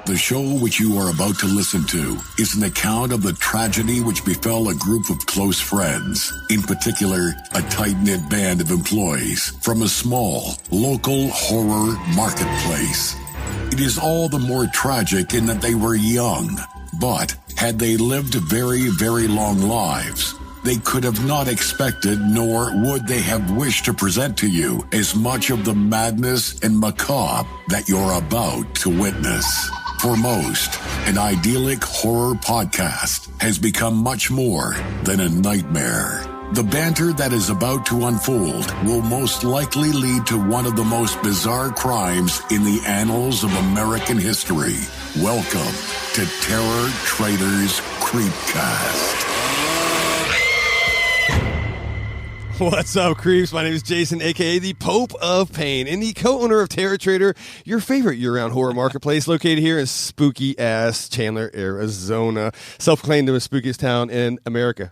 The show which you are about to listen to is an account of the tragedy which befell a group of close friends, in particular, a tight-knit band of employees from a small, local horror marketplace. It is all the more tragic in that they were young, but had they lived very, very long lives, they could have not expected, nor would they have wished to present to you as much of the madness and macabre that you're about to witness. For most, an idyllic horror podcast has become much more than a nightmare. The banter that is about to unfold will most likely lead to one of the most bizarre crimes in the annals of American history. Welcome to Terror Traders Creepcast. What's up, creeps? My name is Jason, a.k.a. the Pope of Pain, and the co-owner of Terror Trader, your favorite year-round horror marketplace located here in spooky-ass Chandler, Arizona. Self-proclaimed the spookiest town in America.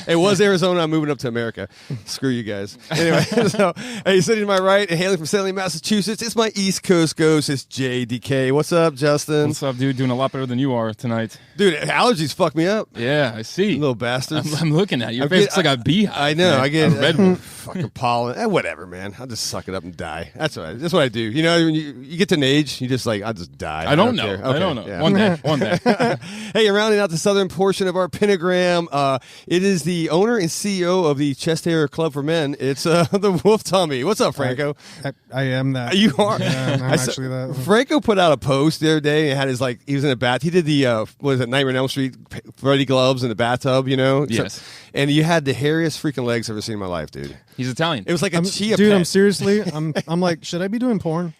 It was Arizona. I'm moving up to America. Screw you guys. Anyway, so, hey, sitting to my right and hailing from Salem, Massachusetts, it's my East Coast ghost. It's JDK. What's up, Justin? What's up, dude? Doing a lot better than you are tonight. Dude, allergies fuck me up. Yeah, I see. Little bastards. I'm looking at you. Your face looks like a beehive. I know. Man. I get a red one. Fucking pollen. Whatever, man. I'll just suck it up and die. That's what I do. You know, when you get to an age, you just like, I'll just die. I don't know. Care. Okay, I don't know. Yeah. One day. Hey, rounding out the southern portion of our pentagram, it is the owner and CEO of the Chest Hair Club for Men. It's the Wolf Tummy. What's up, Franco? I am that. You are. Yeah, I'm actually that. Franco put out a post the other day and had his he was in a bath. He did the Nightmare on Elm Street, Freddy gloves in the bathtub. You know. Yes. So, and you had the hairiest freaking legs I've ever seen in my life, dude. He's Italian. It was like a chia dude. pet. I'm seriously. I'm like, should I be doing porn?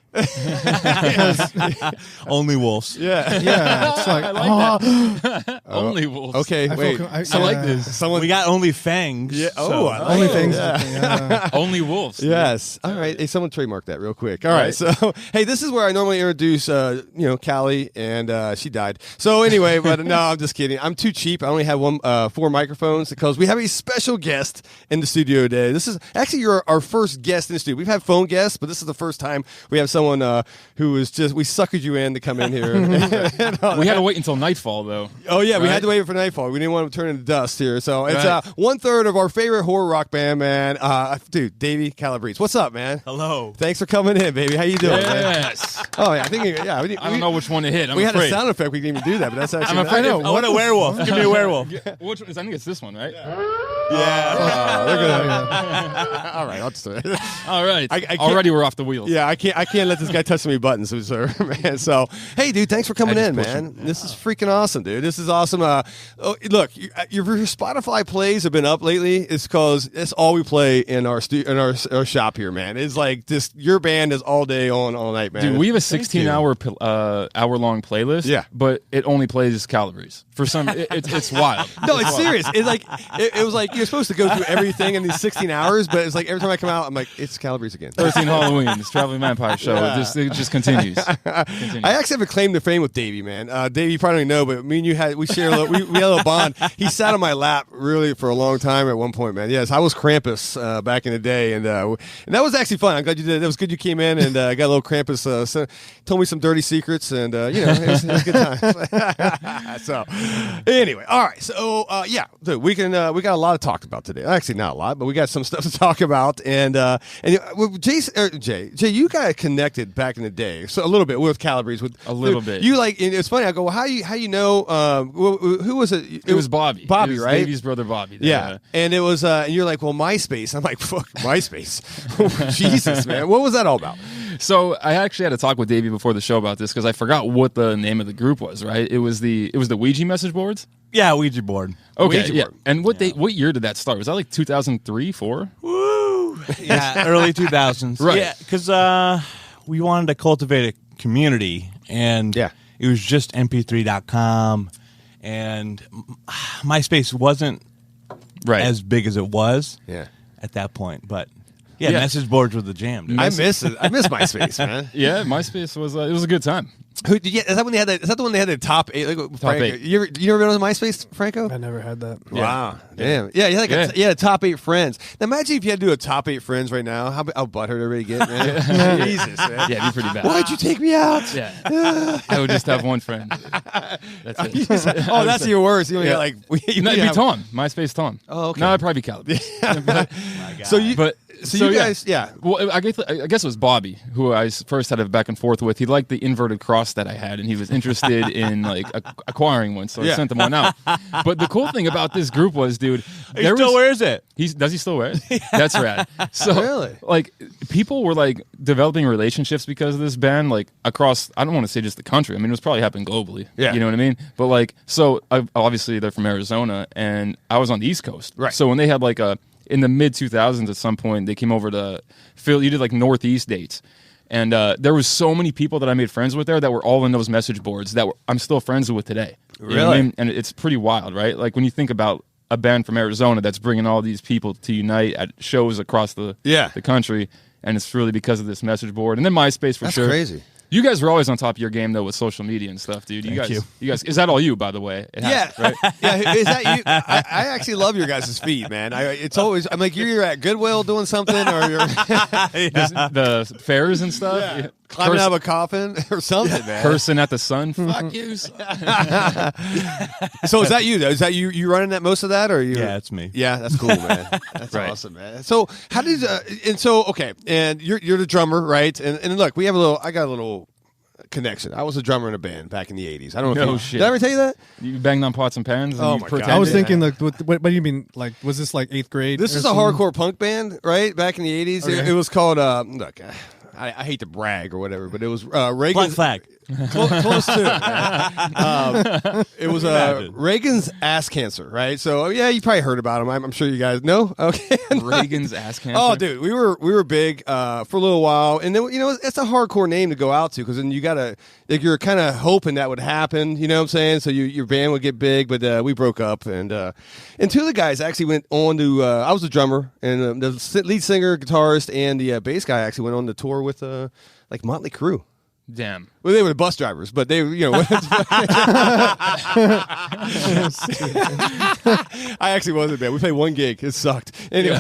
Only wolves. Yeah. Yeah, it's like, I like that. Only wolves. Okay, wait. I like this. Someone We got only fangs. Yeah. Oh, so. I like only it. things. Yeah. Only wolves. Yes. All right. Hey, someone trademark that real quick. All right. Right. So, hey, this is where I normally introduce, Callie, and she died. So anyway, but no, I'm just kidding. I'm too cheap. I only have 4 microphones because we have a special guest in the studio today. This is actually our first guest in the studio. We've had phone guests, but this is the first time we have someone who was we suckered you in to come in here. We had to wait until nightfall, though. Oh yeah, we Right? had to wait for nightfall. We didn't want to turn into dust here. So it's 1/3 of our favorite horror rock band, man. Dude, Davey Calabrese. What's up, man? Hello. Thanks for coming in, baby. How you doing, man? Yes. Oh yeah, I think I don't know which one to hit. we had afraid. a sound effect. We didn't even do that, but that's actually. I'm afraid. I know. I want a werewolf. Give me a werewolf. Which one? I think it's this one, right? Oh, they're gonna. All right, I'll just do it. All right. I can't- Already we're off the wheels. Yeah, I can't let this guy touch so many buttons, sir, man. So, hey, dude, thanks for coming I just in, push man. This is freaking awesome, dude. This is awesome. Look, your Spotify plays have been up lately. It's because that's all we play in our shop here, man. It's like this. Your band is all day on all night, man. Dude, we have a 16-hour-long playlist. Yeah. But it only plays Calabrese. For some, it's wild. No, it's serious. It's like it was like you're supposed to go through everything in these 16 hours, but it's like every time I come out, I'm like, it's Calabrese again. 13 Halloween, this Traveling Vampire show. Yeah. It just continues. I actually have a claim to fame with Davey, man. Davey, you probably don't know, but me and you we share a little, we had a little bond. He sat on my lap really for a long time at one point, man. Yes, I was Krampus back in the day, and that was actually fun. I'm glad you did it. It was good you came in and got a little Krampus. Told me some dirty secrets, and it was a good time. So anyway, all right. So dude, we got a lot to talk about today. Actually, not a lot, but we got some stuff to talk about. And Jay, you got connected back in the day, so a little bit with Calabrese. A little bit. You and it's funny. I go, well, how you know? Who was it? It was Bobby. Bobby, It was right? Davey's brother Bobby. Yeah, and it was, and you're like, well, MySpace. I'm like, fuck, MySpace. Jesus, man, what was that all about? So I actually had to talk with Davey before the show about this because I forgot what the name of the group was. Right? It was the Ouija message boards. Yeah, Ouija board. Okay. Ouija Yeah. board. And what year did that start? Was that like 2003, 4? Woo! Yeah, early 2000s. Right. Yeah, because we wanted to cultivate a community, and Yeah. it was just mp3.com, and MySpace wasn't Right. as big as it was Yeah. at that point, but yeah, Yeah. message boards were the jam, dude. I miss it. I miss MySpace, man. Yeah, MySpace was it was a good time. Who? Is that when they had that? Is that the one they had the top 8? Like, Franco, 8. You ever been on MySpace, Franco? I never had that. Wow, damn. Yeah, you had like you had a top 8 friends. Now imagine if you had to do a top 8 friends right now. How butthurt everybody get, man? Jesus, man. Yeah, it'd be pretty bad. Why'd you take me out? Yeah. I would just have one friend. That's it. That's your worst. You only got like. No, it'd be Tom. MySpace Tom. Oh, okay. No, it'd probably be Calabrese. So you guys, yeah. Well, I guess it was Bobby who I first had a back and forth with. He liked the inverted cross that I had, and he was interested in like acquiring one. So I sent him one out. But the cool thing about this group was, dude, He still wears it. Does he still wear it? That's rad. So Really? like people were like developing relationships because of this band, like across. I don't want to say just the country. I mean, it was probably happening globally. Yeah. You know what I mean? But like, so obviously they're from Arizona, and I was on the East Coast. Right. So when they had like in the mid 2000s at some point, they came over to Philly. You did like Northeast dates. And there was so many people that I made friends with there that were all in those message boards that I'm still friends with today. You know what I mean? And it's pretty wild, right? Like when you think about a band from Arizona that's bringing all these people to unite at shows across the country, and it's really because of this message board. And then MySpace for sure. That's crazy. You guys were always on top of your game though with social media and stuff, dude. You guys, is that all you, by the way? Right? Yeah. Is that you? I actually love your guys' feet, man. It's always I'm like you're at Goodwill doing something, or you're the fairs and stuff. Yeah. Climbing out of a coffin or something, man. Cursing at the sun. Fuck you. So is that you though? Is that you running that most of that, or you? Yeah, it's me. Yeah, that's cool, man. That's awesome, man. So how did okay, and you're the drummer, right? And look, I got a little connection. I was a drummer in a band back in the 80s. I don't know if did I ever tell you that? You banged on pots and pans? And Oh you my pretended? God. I was thinking, like, what do you mean? Like, was this like 8th grade? This is a hardcore punk band, right? Back in the 80s. Okay. It was called, look, I hate to brag or whatever, but it was Reagan's... Black flag. Close to it. It was Reagan's ass cancer, right? So yeah, you probably heard about him. I'm sure you guys know. Okay, Reagan's ass cancer. Oh, dude, we were big for a little while, and then it's a hardcore name to go out to because then you gotta you're kind of hoping that would happen. You know what I'm saying? So your band would get big, but we broke up, and 2 of the guys actually went on to. I was the drummer, and the lead singer, guitarist, and the bass guy actually went on the tour with like Motley Crue. Damn. Well, they were the bus drivers, but they, I actually wasn't bad. We played one gig. It sucked. Anyway.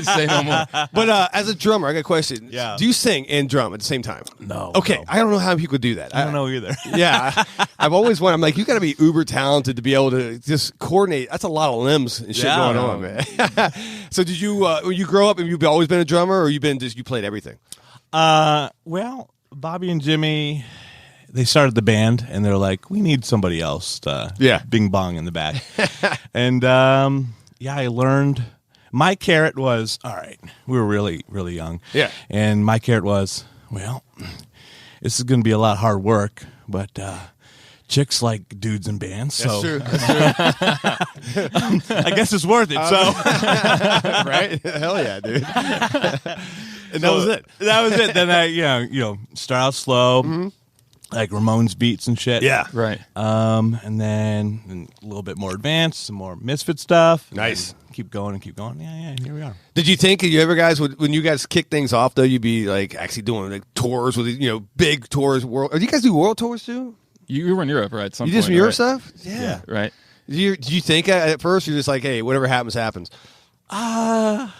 Say no more. But as a drummer, I got a question. Yeah. Do you sing and drum at the same time? No. Okay. No. I don't know how people do that. I don't know either. Yeah. I've always wondered. I'm like, you got to be uber talented to be able to just coordinate. That's a lot of limbs and shit going on, man. So did you, when you grow up, have you always been a drummer, or you played everything? Well, Bobby and Jimmy, they started the band, and they're like, we need somebody else to bing bong in the back. And, I learned. My carrot was, all right, we were really, really young. Yeah. And my carrot was, well, this is going to be a lot of hard work, but chicks like dudes in bands. That's so true. That's true. I guess it's worth it. So right? Hell yeah, dude. And that was it. That was it. Then I, start out slow, like Ramones beats and shit. Yeah. Right. And then a little bit more advanced, some more Misfit stuff. Nice. Keep going and keep going. Yeah, and here we are. Did you think you ever guys when you guys kick things off though, you'd be like actually doing like tours with big tours? World? Do you guys do world tours too? You were in Europe, right? You did some Europe stuff? Yeah. Right. Did you think at first you're just like, hey, whatever happens, happens? Well,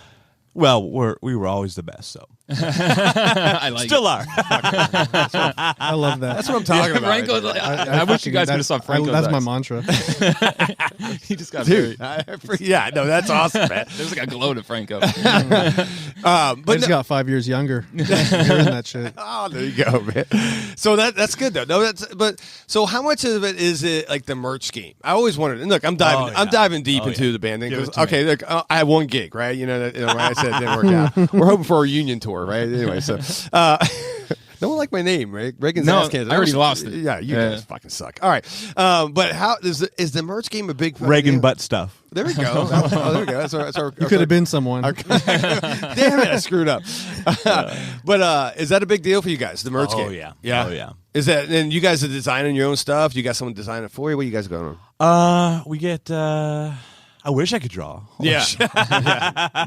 we were always the best, so I like still it. are. I love that. That's what I'm talking about. Franco's like, I wish you guys could have saw Franco. That's my mantra. He just got Dude, very. yeah, no, that's awesome, man. There's like a glow to Franco. But I just got 5 years younger. Hearing that shit. Oh, there you go, man. So that's good though. No, so how much of it is it like the merch game? I always wondered. And look, I'm diving deep into the band thing. Okay, look, I have one gig, right? Like I said, it didn't work out. We're hoping for a reunion tour, right? Anyway, so no one like my name, right? Reagan's ass cancer. I already lost it. Yeah, you guys fucking suck. All right, but how is the merch game a big Reagan butt stuff. There we go. Oh, there we go. That's our You could have been someone. Damn it, I screwed up. But is that a big deal for you guys? The merch game? Yeah. Oh yeah. Is that and you guys are designing your own stuff? You got someone designing it for you? What you guys going on? We get I wish I could draw. Yeah.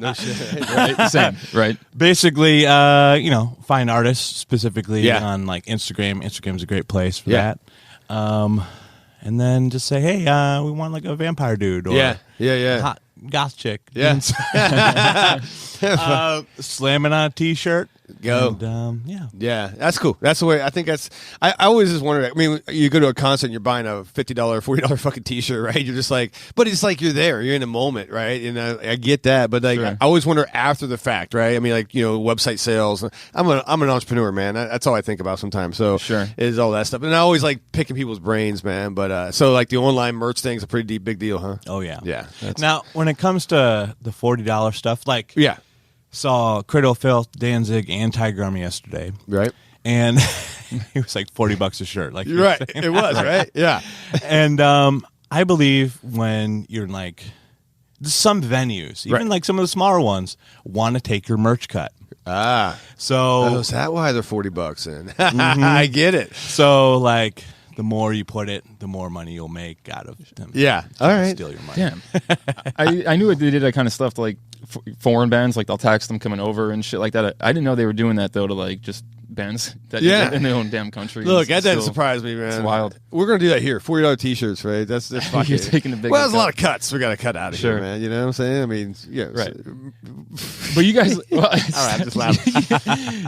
No shit. Right? Same. Right. Basically, find artists specifically on like Instagram. Instagram's a great place for that. And then just say, hey, we want like a vampire dude or a hot goth chick. Yeah. Slam it on a t-shirt. Go. And, yeah, that's cool. That's the way I think that's. I always just wonder. I mean, you go to a concert and you're buying a $50, $40 fucking t-shirt, right? You're just like, but it's like you're there, you're in a moment, right? And I get that, but like, I always wonder after the fact, right? I mean, like website sales. I'm an entrepreneur, man. That's all I think about sometimes. So is all that stuff, and I always like picking people's brains, man. But so like the online merch thing's a pretty big deal, huh? Oh yeah, yeah. Now when it comes to the $40 stuff, like saw Cradle of Filth, Danzig, and Tiger Army yesterday. Right. And it was like $40 a shirt. Like right. It was, right? Yeah. And I believe when you're in like some venues, even like some of the smaller ones, want to take your merch cut. So is that why they're $40 in? I get it. So like the more you put it, the more money you'll make out of them. Yeah. All right. Steal your money. Damn. I knew they did that kind of stuff to like foreign bands, like they'll tax them coming over and shit like that. I didn't know they were doing that though to like just bands that in their own damn country. Look, that doesn't surprise me, man. It's wild. We're gonna do that here. $40 t-shirts, right? That's fucking. You're taking a big. Well, there's a lot of cuts we got to cut out of here, man. You know what I'm saying? I mean, right. But you guys, all right, I'm just laughing.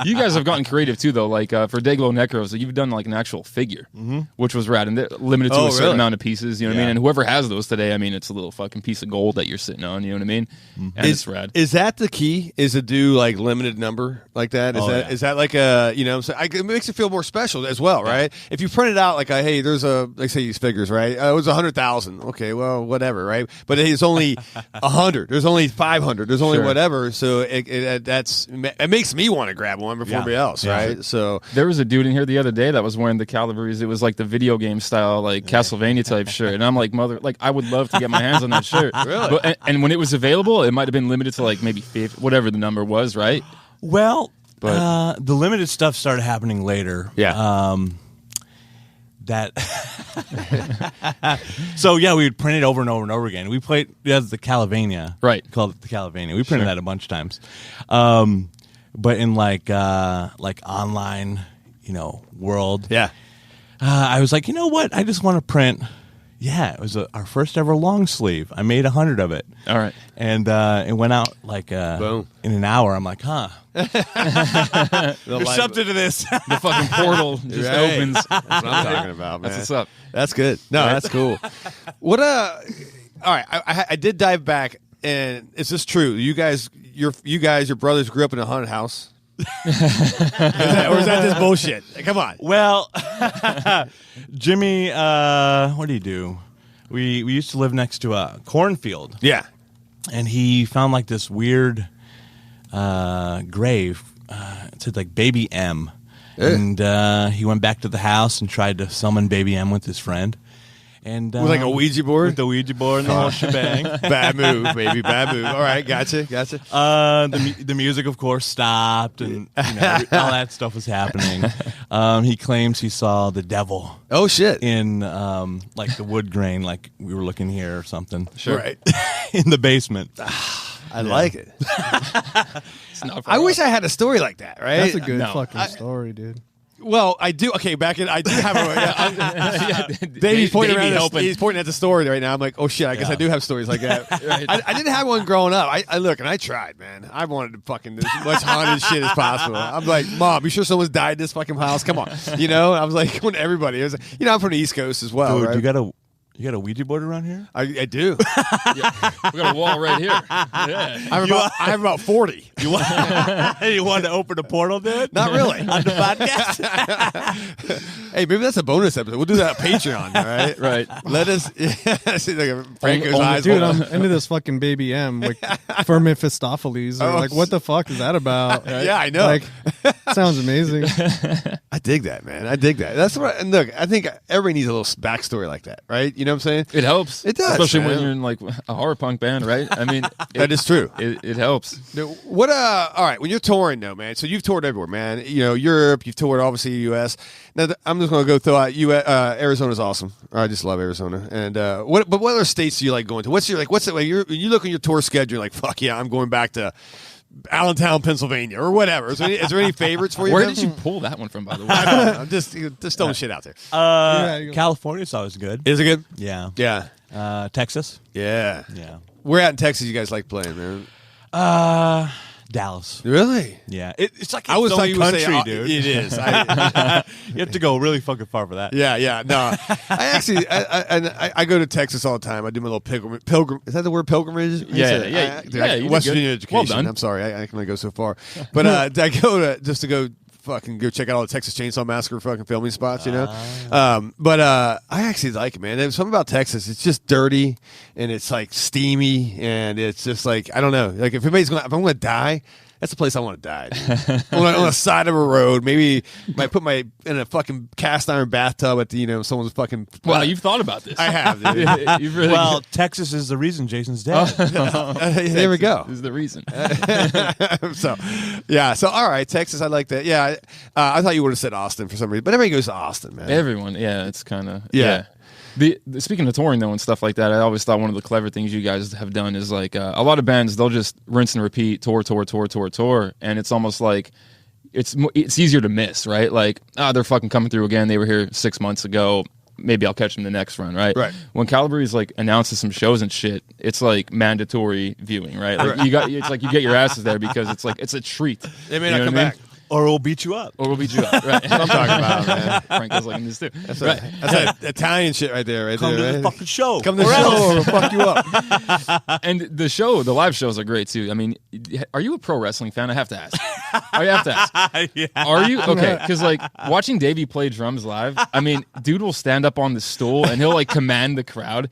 You guys have gotten creative too, though. Like for Dayglow Necros, you've done like an actual figure, which was rad, and they're limited to a certain amount of pieces. You know what I mean? And whoever has those today, I mean, it's a little fucking piece of gold that you're sitting on. You know what I mean? And it's rad. Is that the key? Is to do like limited number like that? Is that like a it makes it feel more special as well, right? If you print it out like hey, there's like say these figures, right? It was 100,000. Okay, well, whatever, right? But it's only 100. There's only 500. There's only whatever. So it makes me want to grab one before everybody else, right? So there was a dude in here the other day that was wearing the Calabrese. It was like the video game style, like Castlevania type shirt, and I'm like, I would love to get my hands on that shirt. Really? But, and when it was available, it might have been limited to like maybe 50, whatever the number was, right? Well, the limited stuff started happening later. Yeah. So we would print it over and over and over again. We played the Calavania, right? Called it the Calavania. We printed that a bunch of times, but in like online, world. Yeah. I was like, you know what? I just want to print. Yeah, it was our first ever long sleeve. I made 100 of it. All right. And it went out like boom in an hour. I'm like, There's something to this. The fucking portal just opens. That's what I'm talking about, man. That's what's up. That's good. No, that's cool. What all right, I did dive back, and is this true? You guys, your brothers grew up in a haunted house? or is that just bullshit? Come on. Well, Jimmy, what do you do? We used to live next to a cornfield. Yeah. And he found like this weird grave. It said like Baby M. And he went back to the house and tried to summon Baby M with his friend. And with like a Ouija board? With the Ouija board and the whole shebang. Bad move, baby, bad move. All right, gotcha. The music, of course, stopped, and all that stuff was happening. He claims he saw the devil. Oh, shit. In like the wood grain, like we were looking here or something. Sure. Right. In the basement. I like it. I wish I had a story like that, right? That's a good fucking story, dude. Well, I do. Okay, I do have a. Davey's pointing around. He's pointing at the story right now. I'm like, oh shit! I guess I do have stories like that. Right. I didn't have one growing up. I look and I tried, man. I wanted to fucking do as much haunted shit as possible. I'm like, Mom, you sure someone's died in this fucking house? Come on, I was like, going to everybody. It was, I'm from the East Coast as well. Dude, right? You got a Ouija board around here? I do. We got a wall right here. Yeah. I have about 40. You want to open a portal, dude? Not really. On the podcast? Hey, maybe that's a bonus episode. We'll do that on Patreon, all right? Right. Let us see like Franco's eyes. Dude, I'm into this fucking Baby M, like for Mephistopheles. Or like, what the fuck is that about? Right? Yeah, I know. Like, sounds amazing. I dig that, man. I dig that. That's what. And look, I think everybody needs a little backstory like that, right? You know what I'm saying? It helps. It does, especially man. when you're in like a horror punk band, right? I mean, That is true. It helps. What all right, when you're touring though, man, so you've toured everywhere, man. You know, Europe, you've toured obviously US. Now I'm just gonna go throw out Arizona's awesome. I just love Arizona. And what other states do you like going to? What's it like you look at your tour schedule, you're like, fuck yeah, I'm going back to Allentown, Pennsylvania, or whatever. Is there any favorites for you? Where did you pull that one from, by the way? I don't know. Just throwing shit out there. California's always good. Is it good? Yeah. Yeah. Texas. Yeah. Yeah. Where out in Texas you guys like playing, man? Dallas. Really? Yeah. It's like I was its own thought you would country, say dude. it is. You have to go really fucking far for that. Yeah. No, I go to Texas all the time. I do my little pilgrim. Is that the word pilgrimage? Yeah. West good. Virginia education. Well done. I'm sorry, I can only go so far. But I go to go fucking go check out all the Texas Chainsaw Massacre fucking filming spots, you know. But I actually like it, man. There's something about Texas. It's just dirty and it's like steamy and it's just like I don't know. Like if I'm gonna die. That's the place I want to die. On the side of a road, maybe might put in a fucking cast iron bathtub at the someone's fucking. Wow, you've thought about this. I have. Dude. You've really Well, Texas is the reason Jason's dead. There we go. is the reason. So all right, Texas. I like that. Yeah, I thought you would have said Austin for some reason, but everybody goes to Austin, man. Everyone, yeah, it's kind of Yeah. The speaking of touring though and stuff like that, I always thought one of the clever things you guys have done is like a lot of bands they'll just rinse and repeat tour, and it's almost like it's easier to miss, right? Like they're fucking coming through again. They were here 6 months ago. Maybe I'll catch them the next run, right? Right. When Calabrese like announces some shows and shit, it's like mandatory viewing, right? Like it's like you get your asses there because it's like it's a treat. They may not come back. Or we'll beat you up. Or we'll beat you up, right? That's what I'm talking about, man. Frank was like this too. That's that Italian shit right there, Come to right? the fucking show. Come to the show or we'll fuck you up. And the live shows are great too. I mean, are you a pro wrestling fan? I have to ask. I have to ask. Yeah. Are you? Okay, because like watching Davey play drums live, I mean, dude will stand up on the stool and he'll like command the crowd.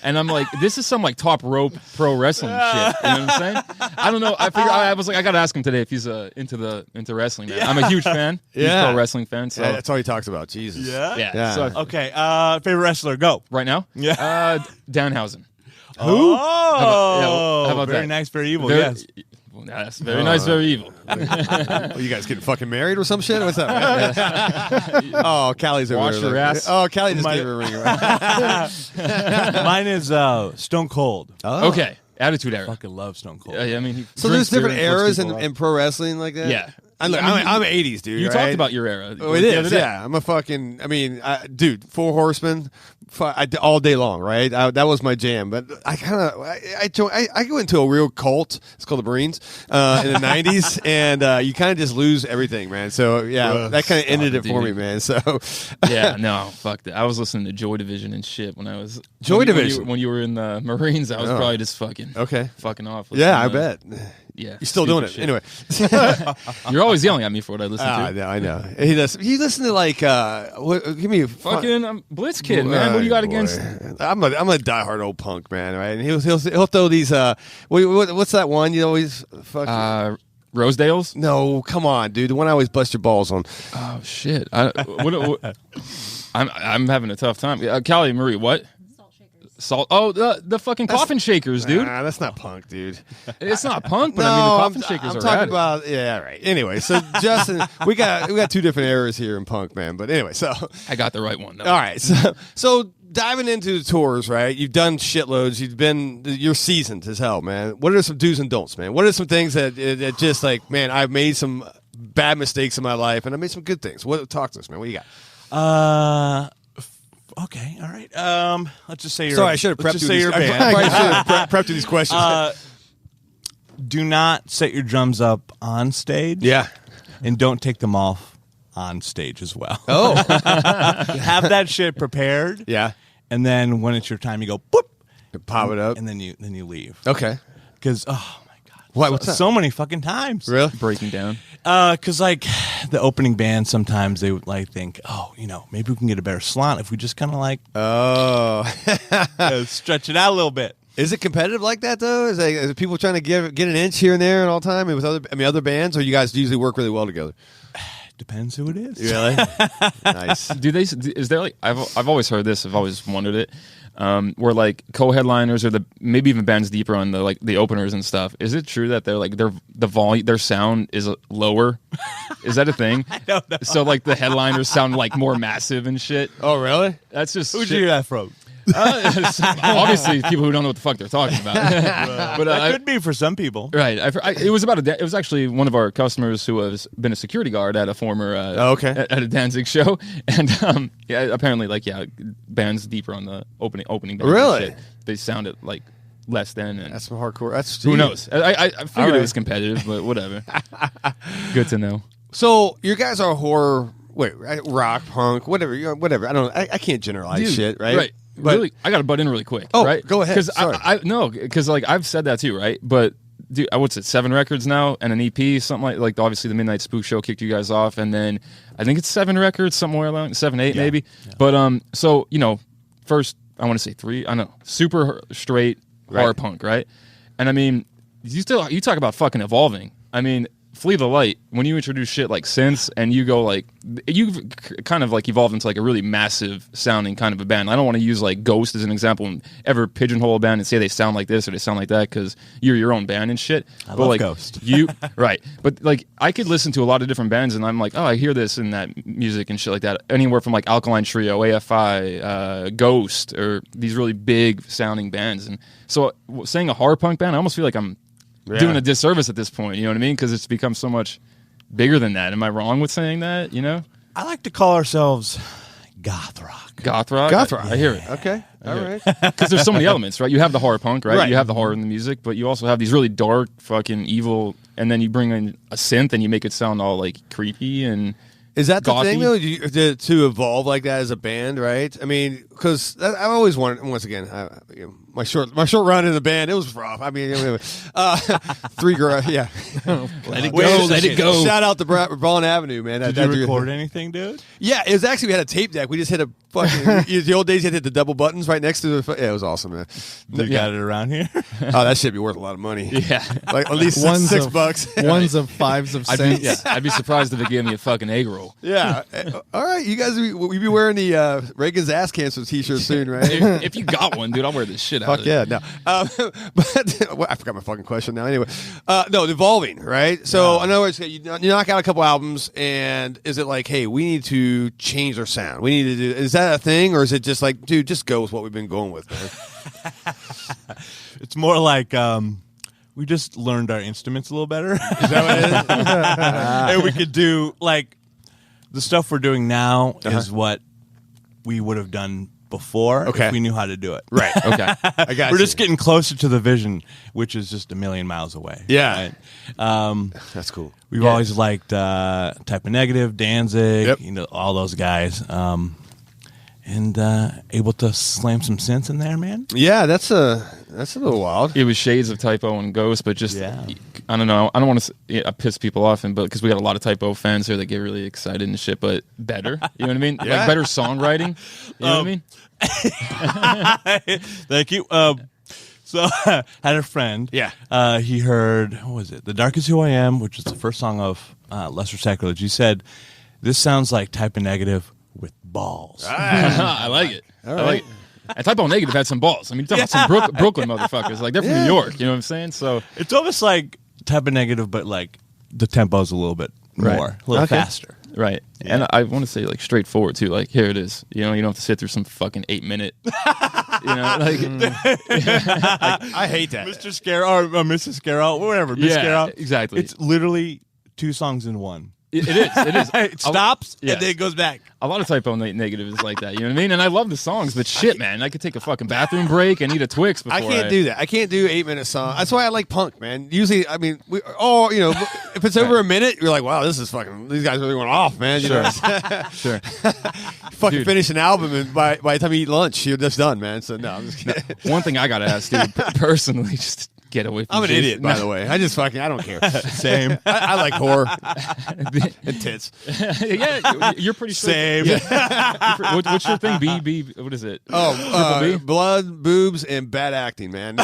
And I'm like, this is some like top rope pro wrestling shit. You know what I'm saying? I don't know. I was like, I gotta ask him today if he's into wrestling. Man. I'm a huge fan. Huge pro wrestling fan. So that's all he talks about. Jesus. yeah. So Okay. Favorite wrestler, go. right now, Danhausen. Who? How about very that? nice, very evil. Very- Yes. Well, that's very nice, very evil. Well, you guys getting fucking married or some shit? What's up, man? Oh, Callie's over Wash there. your ass. Oh, Callie just gave her a ring. Mine is Stone Cold. Oh. Okay, Attitude Era. Fucking love Stone Cold. I mean, So there's different eras in pro wrestling like that? Yeah. I'm 80s, dude. You right? talked about your era. Oh, it the is, other day. yeah. I'm a fucking, dude, Four Horsemen, all day long, right? That was my jam. But I go into a real cult. It's called the Marines in the 90s, and you kind of just lose everything, man. So, yeah, that kind of ended it for me, man. So, yeah, no, fuck that. I was listening to Joy Division and shit when I was Division? When you were in the Marines, I was probably just fucking off. yeah, I bet. Yeah, You're still doing it. shit. Anyway. You're always yelling at me for what I listen to. I know. He does. You listen to like, give me a Fucking Blitz Kid, man. What do you got boy. against? I'm a diehard old punk man, right? And he'll throw these. What's that one you always fuck? Rosedale's? No, come on, dude. The one I always bust your balls on. Oh shit! I'm having a tough time. Callie Marie, what? Salt. Oh, the fucking coffin shakers, dude. Nah, that's not punk, dude. It's not punk, but I mean the coffin shakers I'm are talking rad. about right. Anyway, so Justin, we got two different eras here in punk, man. But anyway, so I got the right one though. all right, so diving into the tours, right? You've done shitloads. You're seasoned as hell, man. What are some do's and don'ts, man? What are some things that just like, man, I've made some bad mistakes in my life, and I made some good things. Talk to us, man. What you got? Okay, all right. Let's just say you're. Sorry, I should have prepped you. I should have prepped you these questions. Do not set your drums up on stage. Yeah, and don't take them off on stage as well. Oh, have that shit prepared. Yeah, and then when it's your time, you go boop, pop it up, and then you leave. Okay, because what's that? So many fucking times. Really? Breaking down. Because like the opening band, sometimes they would like think, maybe we can get a better slot if we just kind of like stretch it out a little bit. Is it competitive like that though? Is it people trying to get an inch here and there and all the time with other bands, or you guys usually work really well together? Depends who it is. Really? Nice. Is there like I've always heard this. I've always wondered it. Where like co-headliners or maybe even bands deeper on the openers and stuff. Is it true that they're like the volume, their sound is lower? Is that a thing? I don't know. So like the headliners sound like more massive and shit. Oh, really? That's just Who'd you hear that from? obviously people who don't know what the fuck they're talking about. But that could be for some people, right? It was it was actually one of our customers who has been a security guard at a former at a Danzig show, and apparently bands deeper on the opening bands really and shit, they sounded like less than. And that's some hardcore. That's who knows. I figured it was competitive, but whatever. Good to know. So you guys are horror. Wait, rock, punk, whatever. Whatever. I don't. I can't generalize shit, right? Right. But, really, I got to butt in really quick. Oh, right? Go ahead. Because like I've said that too, right? But dude, what's it? 7 records now and an EP, something like obviously the Midnight Spook Show kicked you guys off, and then I think it's 7 records, somewhere along 7, 8 maybe. Yeah. But so first I want to say 3. I know, super straight horror punk, right? And I mean, you talk about fucking evolving. I mean, Flee the Light, when you introduce shit like synths and you go like, you've kind of like evolved into like a really massive sounding kind of a band. I don't want to use like Ghost as an example and ever pigeonhole a band and say they sound like this or they sound like that because you're your own band and shit. I love like, Ghost. Right. But like I could listen to a lot of different bands and I'm like, oh, I hear this and that music and shit like that. Anywhere from like Alkaline Trio, AFI, Ghost, or these really big sounding bands. And so saying a horror punk band, I almost feel like I'm doing a disservice at this point, you know what I mean? Because it's become so much bigger than that. Am I wrong with saying that, I like to call ourselves Goth Rock. Goth Rock? Goth Rock. I hear it. Okay. All right. Because there's so many elements, right? You have the horror punk, right? You have the horror in the music, but you also have these really dark, fucking evil, and then you bring in a synth and you make it sound all like creepy and... Is that the gothy thing, though, to evolve like that as a band, right? I mean, because I've always wanted, once again, my short run in the band, it was rough. I mean, 3 girls, yeah. Let it go. Shout out to Vaughn Avenue, man. Did you record anything, dude? Yeah, it was actually, we had a tape deck. We just hit a fucking, the old days you had to hit the double buttons right next to the, it was awesome, man. You got it around here? Oh, that should be worth a lot of money. Yeah. Like at least $6. Ones of 5s of cents. I'd be surprised if it gave me a fucking egg roll. Yeah. All right, you guys, we be wearing the Reagan's Ass Cancer t-shirt soon, right? If you got one, dude, I'll wear this shit out. Fuck yeah, no. But well, I forgot my fucking question now. Anyway, no, evolving, right? So in other words, you knock out a couple albums, and is it like, hey, we need to change our sound? We need to do. Is that a thing, or is it just like, dude, just go with what we've been going with, man? It's more like we just learned our instruments a little better. Is that what it is? And we could do like the stuff we're doing now is what we would have done before if we knew how to do it. Right. Okay. I got We're just getting closer to the vision, which is just a million miles away. Yeah. Right? That's cool. We've always liked Type of Negative, Danzig, all those guys. And able to slam some synths in there, man. Yeah, that's a little wild. It was shades of Typo and Ghost, but just I don't know. I don't want to piss people off, but because we got a lot of Typo fans here that get really excited and shit, but better. You know what I mean? Like better songwriting. You know what I mean? Thank you. So I had a friend. Yeah. He heard, what was it? The Dark Is Who I Am, which is the first song of Lesser Sacrilege. He said, this sounds like Type of Negative with balls. I like it. I like it. And Type O Negative had some balls. I mean, you're talking about some Brooklyn motherfuckers. Like, they're from New York. You know what I'm saying? So it's almost like Type of Negative, but like the tempo's a little bit more, a little faster. Right. Yeah. And I want to say, like, straightforward, too. Like, here it is. You know, you don't have to sit through some fucking 8-minute. You know, like, I hate that. Mr. Scare or Mrs. Scare, whatever. Miss Scare. Exactly. It's literally 2 songs in one. It is. It is. It stops and then it goes back. A lot of Type O Negative is like that. You know what I mean? And I love the songs, but shit, man, I could take a fucking bathroom break and eat a Twix before. I can't do that. I can't do 8-minute songs. That's why I like punk, man. Usually, I mean, if it's over a minute, you're like, wow, this is fucking. These guys really went off, man. You know? Sure. Fucking finish an album, and by the time you eat lunch, you're just done, man. So no, I'm just kidding. One thing I gotta ask, dude, personally, just Get away from I'm an Jason. idiot, by the way. I don't care. Same. I like horror and tits. Yeah, you're pretty Same. What's your thing? B. What is it? Oh, Triple B? blood, boobs, and bad acting, man.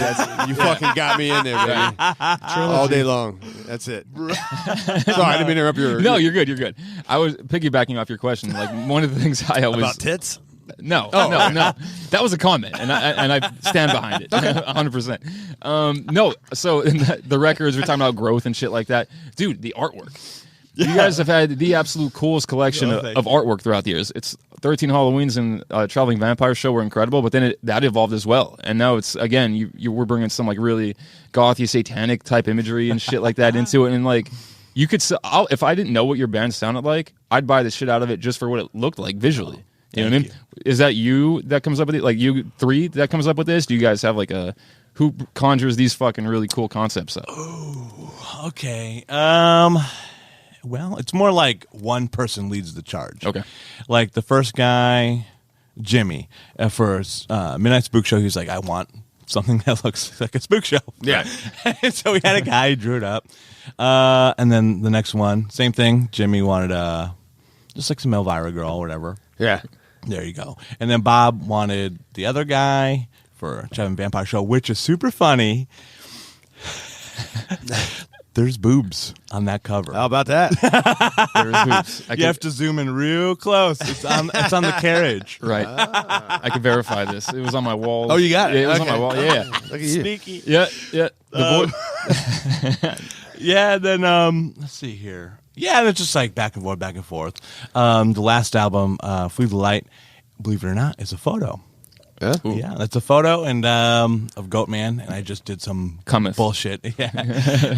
You fucking got me in there, baby. All day long. That's it. Sorry, I didn't mean to interrupt your. No, you're good. You're good. I was piggybacking off your question. Like one of the things I always About tits? No, no. That was a comment, and I stand behind it 100%. No, so in the records, we're talking about growth and shit like that. Dude, the artwork. You guys have had the absolute coolest collection of artwork throughout the years. It's 13 Halloweens and Traveling Vampire Show were incredible, but then that evolved as well. And now it's, again, you were bringing some like really gothy, satanic type imagery and shit like that into it. And like, you could, if I didn't know what your band sounded like, I'd buy the shit out of it just for what it looked like visually. You know what I mean? Is that you that comes up with it? Like you three that comes up with this? Do you guys have like who conjures these fucking really cool concepts up? Oh, okay. Well, it's more like one person leads the charge. Okay. Like the first guy, Jimmy, for Midnight Spook Show, he was like, I want something that looks like a spook show. Yeah. And so we had a guy who drew it up. And then the next one, same thing. Jimmy wanted just like some Elvira girl or whatever. Yeah. There you go. And then Bob wanted the other guy for Traveling Vampire Show, which is super funny. There's boobs on that cover. How about that? There's boobs. You have to zoom in real close. It's on the carriage. Right. I can verify this. It was on my wall. Oh, you got it? Yeah, it was Okay. on my wall. Yeah. Look at you. Sneaky. Yeah. The boy. Yeah, then let's see here. Yeah, it's just like back and forth. The last album, Flee the Light, believe it or not, is a photo. Yeah? Yeah, that's a photo and of Goatman, and I just did some bullshit. Yeah,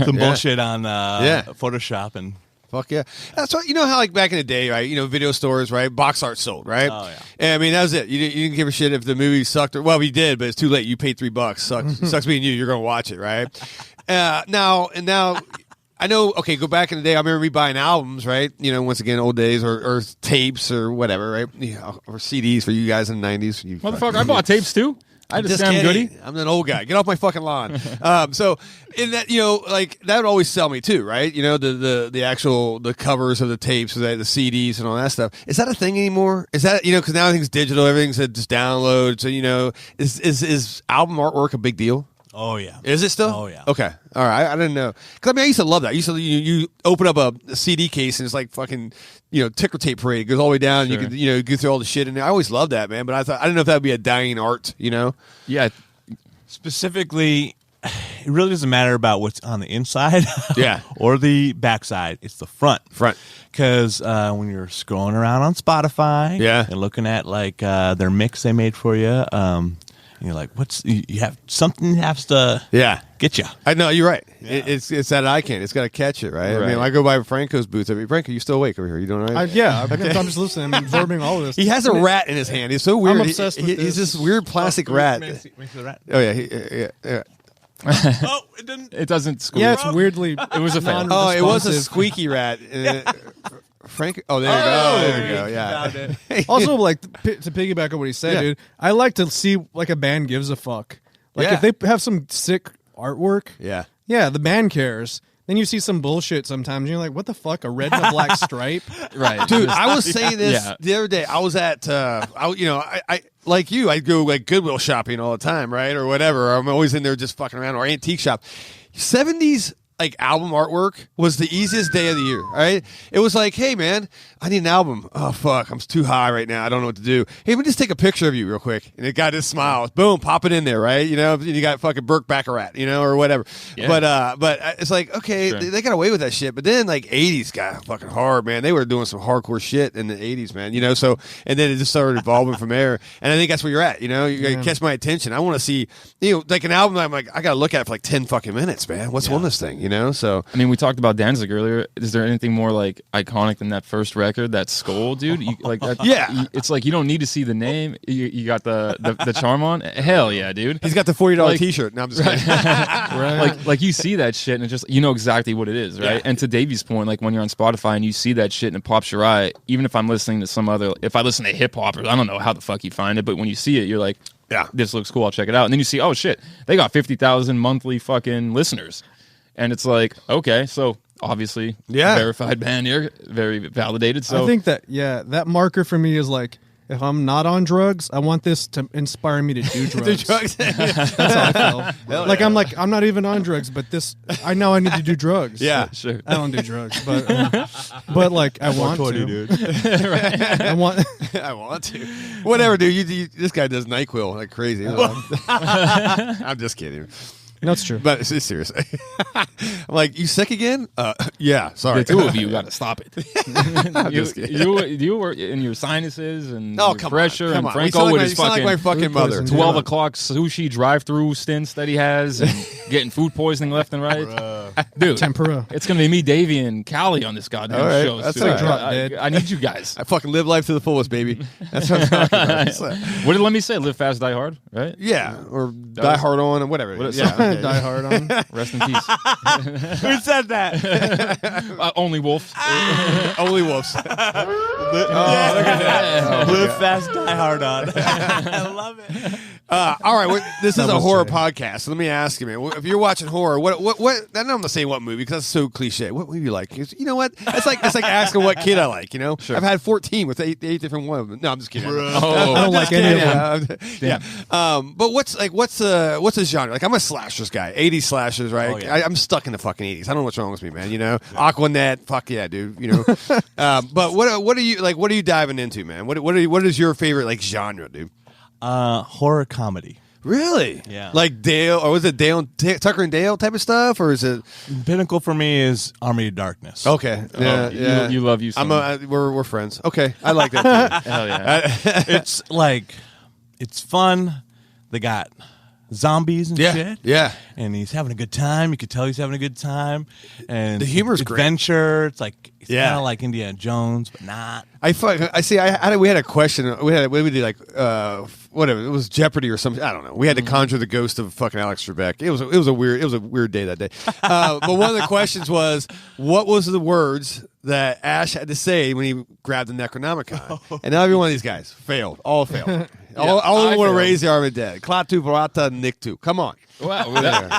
some bullshit on Photoshop and. Fuck yeah. That's what, you know how like back in the day, right? You know, video stores, right? Box art sold, right? Oh, yeah. And I mean, that was it. You didn't give a shit if the movie sucked or, well, we did, but it's too late. You paid $3. Sucks being you. You're going to watch it, right? Now, I know, okay, go back in the day. I remember me buying albums, right? You know, once again, old days or tapes or whatever, right? Yeah, or CDs for you guys in the 90s. You Motherfucker, I bought tapes too. I just Sam kidding. Goody. I'm an old guy. Get off my fucking lawn. So in that, you know, like that would always sell me too, right? You know, the actual the covers of the tapes, the CDs, and all that stuff. Is that a thing anymore? Is that, you know, because now everything's digital, everything's just download. So you know, is album artwork a big deal? Oh yeah. Is it still? Oh yeah. Okay. All right. I didn't know. Because I mean, I used to love that. I used to you open up a CD case and it's like fucking, you know, ticker tape parade. It goes all the way down. Sure. And you could, you know, go through all the shit in there. I always loved that, man. But I didn't know if that would be a dying art. You know? Yeah. Specifically, it really doesn't matter about what's on the inside, Yeah. or the backside. It's the front. Front. Because when you're scrolling around on Spotify, Yeah. and looking at like their mix they made for you, and you're like, you have something has to get you. I know you're right. Yeah. It's that eye can't. It's got to catch it, right? I Right. mean, I go by Franco's booth. I mean, Franco, you still awake over here? You doing all right? I'm just listening. I'm absorbing all of this. He has a rat in his hand. He's so weird. I'm obsessed with He's this. this weird plastic rat. Rat. Oh yeah, yeah. Oh, it didn't. It doesn't squeak. Yeah, it's weirdly. It was a fail. Oh, it was a responsive. squeaky rat. Frank. Oh, there you go. There you go. Yeah. Also, like to piggyback on what he said, Yeah. dude. I like to see like a band gives a fuck. Like Yeah. if they have some sick artwork, Yeah. the band cares. Then you see some bullshit sometimes, and you're like, "What the fuck? A red and a black stripe?" Right. Dude, I was saying this Yeah. the other day. I was at, I like you, I go like Goodwill shopping all the time, right, or whatever. I'm always in there just fucking around, or antique shop. 70s like album artwork was the easiest day of the year. Right? It was like, hey man, I need an album. Oh fuck, I'm too high right now. I don't know what to do. Hey, let me just take a picture of you real quick. And it got this smile. Boom, pop it in there, right? You know, and you got fucking Burke Baccarat, you know, or whatever. Yeah. But it's like, okay, Sure. they got away with that shit. But then like 80s got fucking hard, man. They were doing some hardcore shit in the 80s, man. You know, so and then it just started evolving from there. And I think that's where you're at. You know, you catch my attention. I want to see, you know, like an album. I'm like, I got to look at it for like 10 fucking minutes, man. What's on this thing? You know. So I mean, we talked about Danzig earlier. Is there anything more like iconic than that first record, that Skull, dude? Like that, yeah, it's like you don't need to see the name. You got the charm on. Hell yeah, dude. He's got the $40 T-shirt. No, I'm just kidding. Right. Like you see that shit and it's just you know exactly what it is, right? Yeah. And to Davey's point, like when you're on Spotify and you see that shit and it pops your eye, even if I'm listening to some other, if I listen to hip hop or I don't know how the fuck you find it, but when you see it, you're like, yeah, this looks cool. I'll check it out. And then you see, oh shit, they got 50,000 monthly fucking listeners, and it's like, okay, so obviously, verified band here, very validated. So I think that that marker for me is like, if I'm not on drugs, I want this to inspire me to do drugs. Do drugs? That's how I feel. Like I'm not even on drugs, but I know I need to do drugs. Yeah, sure. I don't do drugs, but like I want to. Dude. I want. I want to. Whatever, dude. This guy does NyQuil like crazy. I'm just kidding. No, it's true. But it's serious. I'm like, you sick again? Yeah, sorry. The two of you got to stop it. you were in your sinuses and your pressure, and Franco with his fucking, like my fucking mother. 12 o'clock sushi drive-through stints that he has, and getting food poisoning left and right. Dude, tempura. It's going to be me, Davey, and Callie on this goddamn show. That's I need you guys. I fucking live life to the fullest, baby. That's what I'm talking about. What did Let Me Say? Live fast, die hard, right? Yeah, or die hard on, or whatever. Yeah. Die hard on. Rest in peace. Who said that? Only Wolves. Only Wolves. Look at that. Live fast, die hard on. I love it. All right, this is a horror podcast. So let me ask you, man. If you're watching horror, what? I know I'm not saying what movie because that's so cliche. What movie you like? You know what? It's like asking what kid I like. You know, sure. I've had 14 with eight different ones. No, I'm just kidding. I don't like any of them. Yeah. But what's a genre? Like I'm a slashers guy. 80s slashers, right? Oh, yeah. I'm stuck in the fucking 80s. I don't know what's wrong with me, man. You know, Aquanet. Fuck yeah, dude. You know. But what are you like? What are you diving into, man? What is your favorite like genre, dude? Horror comedy. Really? Yeah. Like Dale, or was it Dale, Tucker and Dale type of stuff, or is it? Pinnacle for me is Army of Darkness. Okay. Yeah. You love you. We're friends. Okay, I like that too. Hell yeah. It's like, it's fun. They got zombies and shit. Yeah. And he's having a good time. You could tell he's having a good time. And the humor's great. Adventure. It's like, it's kind of like Indiana Jones, but not. I see. We had a question. We did like whatever. It was Jeopardy or something. I don't know. We had to conjure the ghost of fucking Alex Trebek. It was a weird day that day. But one of the questions was, what was the words that Ash had to say when he grabbed the Necronomicon? And every one of these guys failed. All failed. All of them want to raise the arm of dead. Klaatu, Barata, Niktu. Come on. Wow,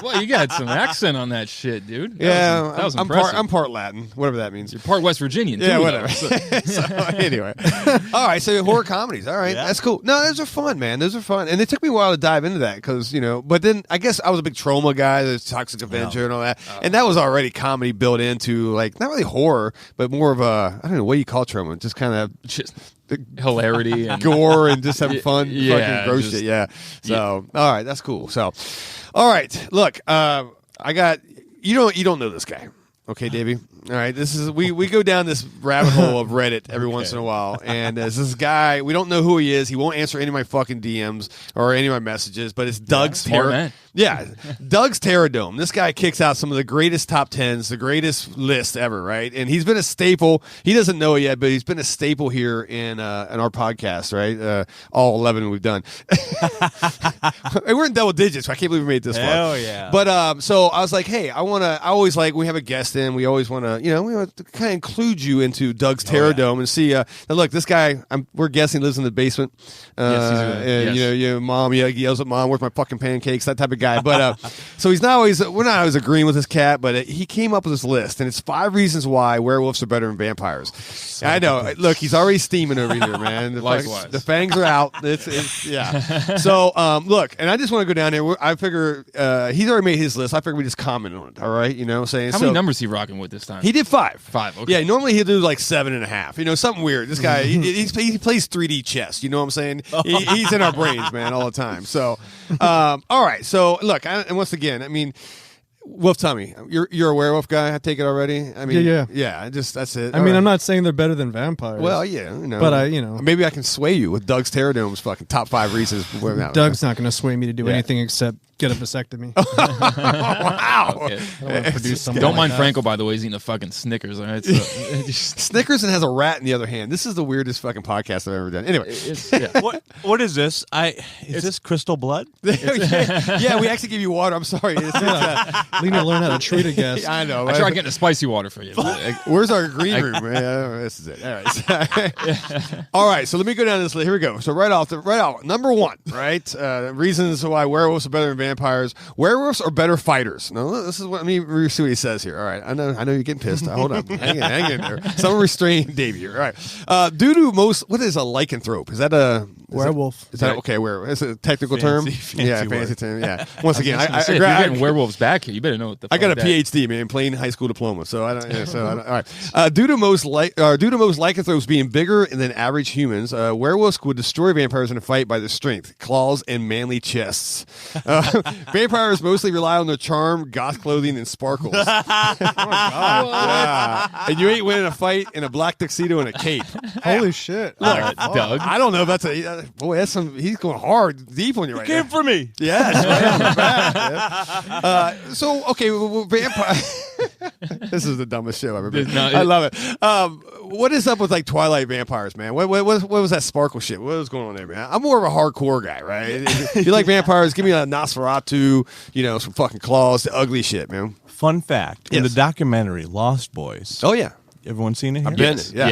well, you got some accent on that shit, dude. That was I'm part Latin, whatever that means. You're part West Virginian, too. Yeah, whatever. So anyway, all right. So horror comedies, all right, that's cool. No, those are fun, man. Those are fun, and it took me a while to dive into that because But then I guess I was a big Trauma guy. There's Toxic Avenger and all that, and that was already comedy built into like not really horror, but more of a I don't know what you call Trauma, just kind of just. Hilarity and gore and just having fun, fucking gross just, shit. Yeah. So all right, that's cool. So, all right, look, I got you don't know this guy, okay, Davey? All right, this is we go down this rabbit hole of Reddit every once in a while, and there's this guy we don't know who he is. He won't answer any of my fucking DMs or any of my messages, but it's Doug's Terror. Yeah, Doug's Terradome. This guy kicks out some of the greatest top 10s, the greatest list ever, right? And he's been a staple. He doesn't know it yet, but he's been a staple here in our podcast, right? All 11 we've done. We're in double digits. So I can't believe we made it this far. Hell yeah! But so I was like, hey, I always like we have a guest in. We always want to, we want to kind of include you into Doug's Terradome and see. Now look, this guy, we're guessing lives in the basement. And mom, he yells at mom, "Where's my fucking pancakes?" That type of guy. But so we're not always agreeing with his cat, but he came up with this list, and it's 5 reasons why werewolves are better than vampires. I know. Look, he's already steaming over here, man. The fangs are out. It's yeah. So look, and I just want to go down there. I figure he's already made his list. I figure we just comment on it. All right, you know what I'm saying? How many numbers he rocking with this time? He did 5. 5. Okay. Yeah, normally he'll do like 7.5. Something weird. This guy, he plays 3D chess. You know what I'm saying? He's in our brains, man, all the time. So, all right. So, look, and once again, I mean, Wolf Tummy, you're a werewolf guy. I take it already. I mean, yeah. That's it. I mean, I'm not saying they're better than vampires. Well, yeah, but maybe I can sway you with Doug's Terradome's fucking top 5 reasons. Doug's not going to sway me to do anything except get a vasectomy. Wow. Okay. Produce someone Don't like mind that. Franco, by the way. He's eating a fucking Snickers. All right. So, Snickers and has a rat in the other hand. This is the weirdest fucking podcast I've ever done. Anyway. What is this? Is this crystal blood? Yeah, we actually give you water. I'm sorry. We need to learn how to treat a guest. I know. I tried getting a spicy water for you. Where's our green room? This is it. All right. All right. So let me go down this list. Here we go. So right off, number one, right? Reasons why werewolves are better than vampires. Werewolves are better fighters. No, this is what. Let me see what he says here. All right. I know you're getting pissed. Hold on. Hang in there. Someone restrain Davey here. All right. Due to most, what is a lycanthrope? Is that a Werewolf. Is that okay? Where it's a technical term? Fancy Yeah, word. fancy term. Yeah. Once again, If you're getting werewolves back here, you better know what the fuck I got a that- PhD, man, plain high school diploma. So I don't. Yeah, all right. Due to most lycanthropes being bigger than average humans, werewolves would destroy vampires in a fight by their strength, claws, and manly chests. Vampires mostly rely on their charm, goth clothing, and sparkles. Oh my God. Yeah. And you ain't winning a fight in a black tuxedo and a cape. Holy shit. Doug. I don't know if that's a boy. That's some. He's going hard, deep on you right now. Came for me. Yes, right on the back. So okay, vampire. This is the dumbest show I've ever been. No, I love it. What is up with like Twilight vampires, man? What was that sparkle shit? What was going on there, man? I'm more of a hardcore guy, right? If you like vampires, give me a Nosferatu, some fucking claws, the ugly shit, man. Fun fact: in the Yes. documentary Lost Boys. Oh yeah, Everyone seen it here? I've been. Yes. Yeah.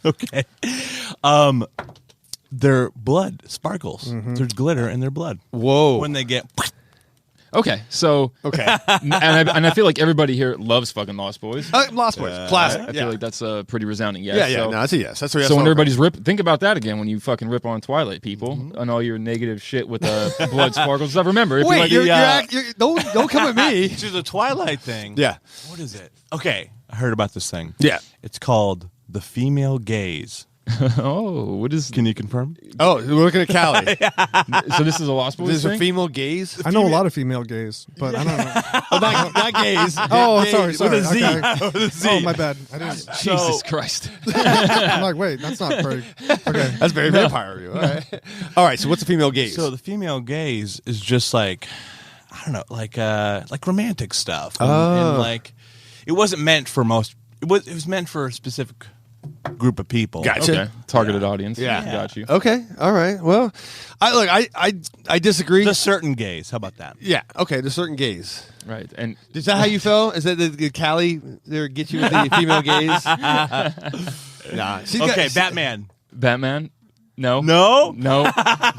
Yeah. Okay. Their blood sparkles. There's glitter in their blood. Whoa. When they get Okay, so Okay. and I feel like everybody here loves fucking Lost Boys. Lost Boys, classic. I feel like that's a pretty resounding yes. yeah. So, No, that's a yes. That's what. so when everybody's think about that again when you fucking rip on Twilight people and all your negative shit with blood sparkles. I remember. If wait, you like, you're don't come at me. to the Twilight thing. Yeah. What is it? Okay, I heard about this thing. Yeah. It's called the female gaze. oh, what is? Can you confirm? Oh, we're looking at Callie. So this is a Lost Boys There's a thing. female gaze. I know a lot of female gays, but I don't know. Oh, not gaze. Oh, Gaze sorry. With a Z. Okay. With a Z. Oh, my bad. I didn't. Jesus Christ! I'm like, wait, that's not pretty. Okay. That's very vampire of you. All right. All right. So what's a female gaze? So the female gaze is just like, I don't know, like romantic stuff. And like, it wasn't meant for most. It was meant for a specific group of people. Gotcha. Okay, targeted audience. Yeah. got you. Okay. All right. Well, I disagree. The certain gaze. How about that? Yeah. Okay. There's certain gaze. Right, and Is that how you felt? Is that the Callie there get you with the female gaze? Nah. She's got- Okay, Batman. Batman. No, No.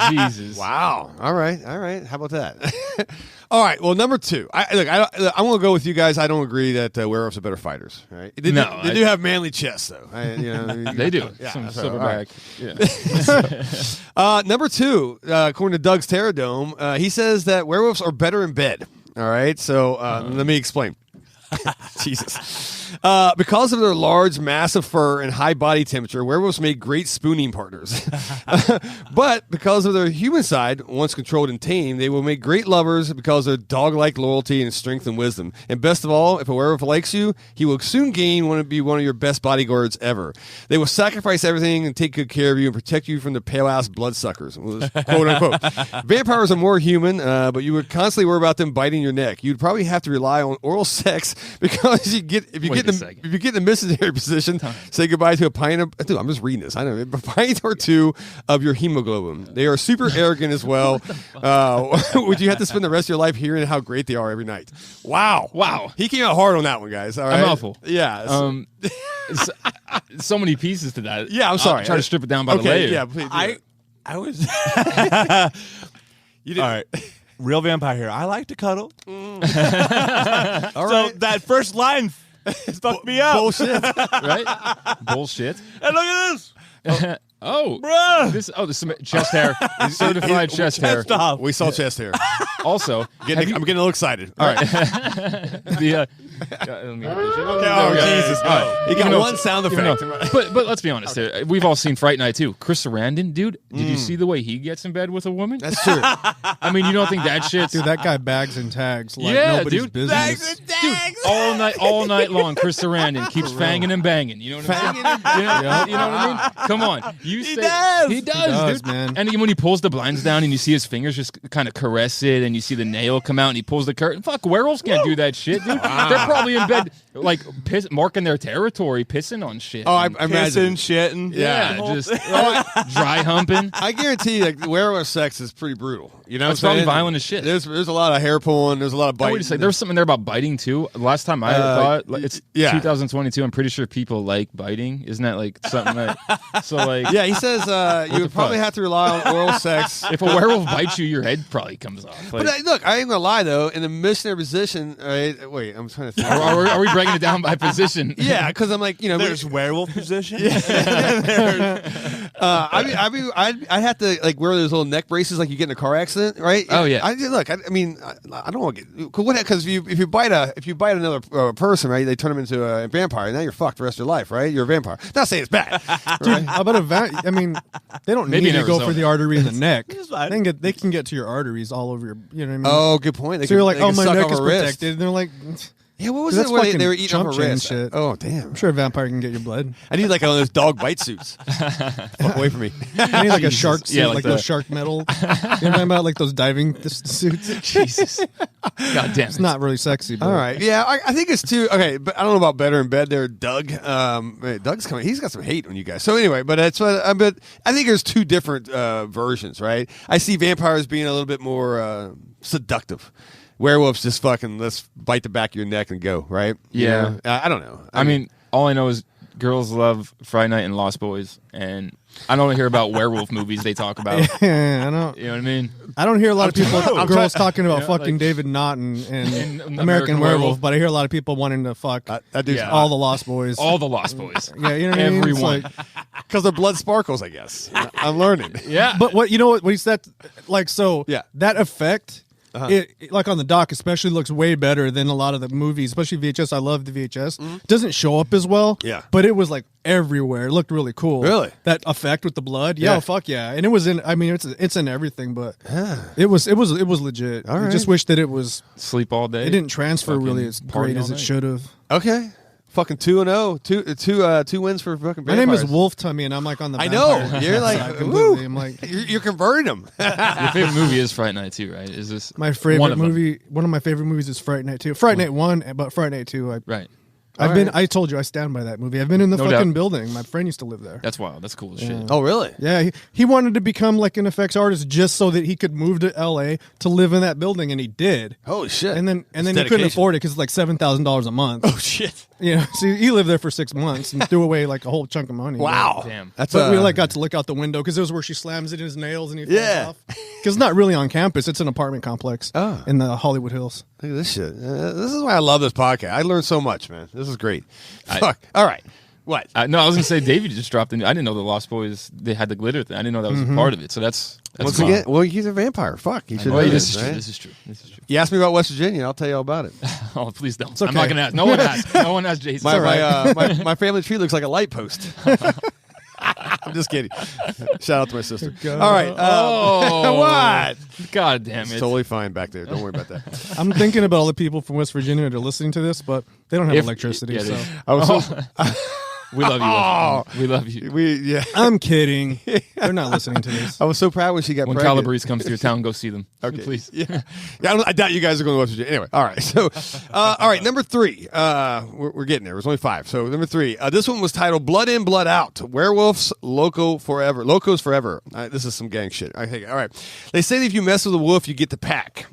Jesus. Wow. All right. How about that? All right. Well, number two. I'm going to go with you guys. I don't agree that werewolves are better fighters. Right? They do have manly chests, though. They do. Yeah, Some so, all silverback. right. Yeah. Number two, according to Doug's Terror Dome, he says that werewolves are better in bed. All right. So let me explain. Jesus. Because of their large, massive fur and high body temperature, werewolves make great spooning partners. But because of their human side, once controlled and tamed, they will make great lovers because of their dog-like loyalty and strength and wisdom. And best of all, if a werewolf likes you, he will soon be one of your best bodyguards ever. They will sacrifice everything and take good care of you and protect you from the pale-ass bloodsuckers, quote unquote. Vampires are more human, but you would constantly worry about them biting your neck. You'd probably have to rely on oral sex because if you get in the missionary position, say goodbye to a pint of. Dude, I'm just reading this. I know a pint or two of your hemoglobin. They are super arrogant as well. Would you have to spend the rest of your life hearing how great they are every night? Wow. He came out hard on that one, guys. All right, I'm awful. Yeah. So many pieces to that. Yeah, I'm sorry. I'll try to strip it down by the layer. Yeah, please. I was. You didn't. All right. Real vampire here. I like to cuddle. All So right. that first line fucked me up. Bullshit. Right? Bullshit. And look at this. Oh, Bruh. this is chest hair. Certified chest hair. Chest off. We saw chest hair. Also, I'm getting a little excited. All right. Jesus! You got one sound effect. But let's be honest here. We've all seen Fright Night too. Chris Sarandon, dude. Did you see the way he gets in bed with a woman? That's true. I mean, you don't think that shit's Dude, that guy bags and tags like Yeah, nobody's dude. business. Bags and tags. Dude, all night long. Chris Sarandon keeps fanging and banging. You know what I'm saying? You know what I mean? Come on, He does. He does, dude. man. And when he pulls the blinds down and you see his fingers just kind of caress it, and you see the nail come out, and he pulls the curtain. Fuck, werewolves can't do that shit, dude. They're probably in bed like marking their territory, pissing on shit. Oh, I imagine. Shitting. Yeah, just dry humping. I guarantee you, like, werewolf sex is pretty brutal. You know, It's what I'm probably saying? violent as shit. There's a lot of hair pulling. There's a lot of biting. Wait a second. There was something there about biting too. Last time I thought, like, it's yeah. 2022. I'm pretty sure people like biting. Isn't that like something that? So like, Yeah, he says you would probably have to rely on oral sex. if a werewolf bites you, your head probably comes off. Like, But look, I ain't gonna lie though. In the missionary position, right? Wait, I'm trying to think. are we breaking it down by position? Yeah, because I'm like, you know, There's werewolf position. I'd have to like wear those little neck braces like you get in a car accident, right? Oh, yeah. I mean, I don't want to get because if you bite another person, right? They turn them into a vampire. Now you're fucked the rest of your life, right? You're a vampire. Not saying it's bad, Dude, how about I mean, they don't Maybe need in to go Arizona. for the artery in the neck. fine. They can get to your arteries all over your. You know what I mean? Oh, good point. They so you're like, they oh, can my suck neck off is a wrist. protected. And they're like, Yeah, what was That's it where fucking they were eating off a chump chin wrist? shit. Oh, damn. I'm sure a vampire can get your blood. I need like one of those dog bite suits. Fuck away from me. I need like a shark suit, Yeah, like like those the- shark metal. You know what I'm talking about? Like those diving suits. Jesus. God damn It's it. not really sexy. But All right. Yeah, I think it's too. Okay, but I don't know about Better in Bed there, Doug. Doug's coming. He's got some hate on you guys. So anyway, but that's what. But I think there's two different versions, right? I see vampires being a little bit more seductive. Werewolves just fucking let's bite the back of your neck and go, right? You Yeah. know? I don't know. I mean, all I know is girls love Friday Night and Lost Boys, and I don't hear about werewolf movies they talk about. Yeah, I don't. You know what I mean? I don't hear a lot of people, girls talking about Yeah, fucking like- David Naughton and And American Werewolf, Werewolf. but I hear a lot of people wanting to fuck that dude's Yeah. all the Lost Boys. All the Lost Boys. Yeah, you know what I mean? It's Everyone. like- because their blood sparkles. I guess I'm learning. Yeah. but what you know what he said, like so Yeah. that effect. It, like on the doc, especially looks way better than a lot of the movies, especially VHS. I love the VHS. Doesn't show up as well. Yeah. but it was like everywhere. It looked really cool. Really? that effect with the blood. Yeah. Yeah, fuck yeah. And it was in. I mean, it's in everything, but it was legit. All I right. just wish that it was. Sleep all day. It didn't transfer Fucking really as party great all as it night. should have. Okay, fucking 2-0, two wins for fucking. My name is vampires. Wolf Tummy, and I'm like on the. I know. vampire You're like, side woo. completely. I'm like. You're converting them. Your favorite movie is Friday Night too, right? Is this My favorite one of them? movie, one of my favorite movies is Fright Night 2. Fright Night 1, but Fright Night 2, Right. I told you I stand by that movie. I've been in the No fucking doubt. building. My friend used to live there. That's wild. That's cool as shit. Oh, really? Yeah, he wanted to become like an effects artist just so that he could move to LA to live in that building, and he did. Holy shit! And then It's he couldn't dedication. afford it because it's like $7,000 a month. Oh shit! You know, so he lived there for 6 months and threw away like a whole chunk of money. Wow. Damn. That's But we like got to look out the window because it was where she slams it in his nails and he falls Yeah. off. Because it's not really on campus; it's an apartment complex in the Hollywood Hills. Look at this shit. This is why I love this podcast. I learned so much, man. This is great. Fuck. All right. What? No, I was gonna say Davey just dropped in. I didn't know the Lost Boys they had the glitter thing. I didn't know that was a part of it. So that's Once wild. again, well, he's a vampire. Fuck. He should Oh, know this is right? true. This is true. This is true. You asked me about West Virginia. I'll tell you all about it. Oh, please don't. okay. I'm not gonna ask. No one asked. No one asked Jason. My family tree looks like a light post. I'm just kidding. Shout out to my sister. All right. What? God damn It's it. totally fine back there. Don't worry about that. I'm thinking about all the people from West Virginia that are listening to this, but they don't have electricity. yeah, So I was so, We love you. West. We love you. yeah. I'm kidding. They're not listening to this. I was so proud when she got When pregnant. Calabrese comes to your town, go see them. Okay. Please. Yeah. I doubt you guys are going to West Virginia. Anyway, all right. So, all right, number 3. We're getting there. There's only 5. So, number 3. This one was titled "Blood In, Blood Out." Werewolves, Locos Forever. This is some gang shit. I think. All right. They say that if you mess with a wolf, you get the pack.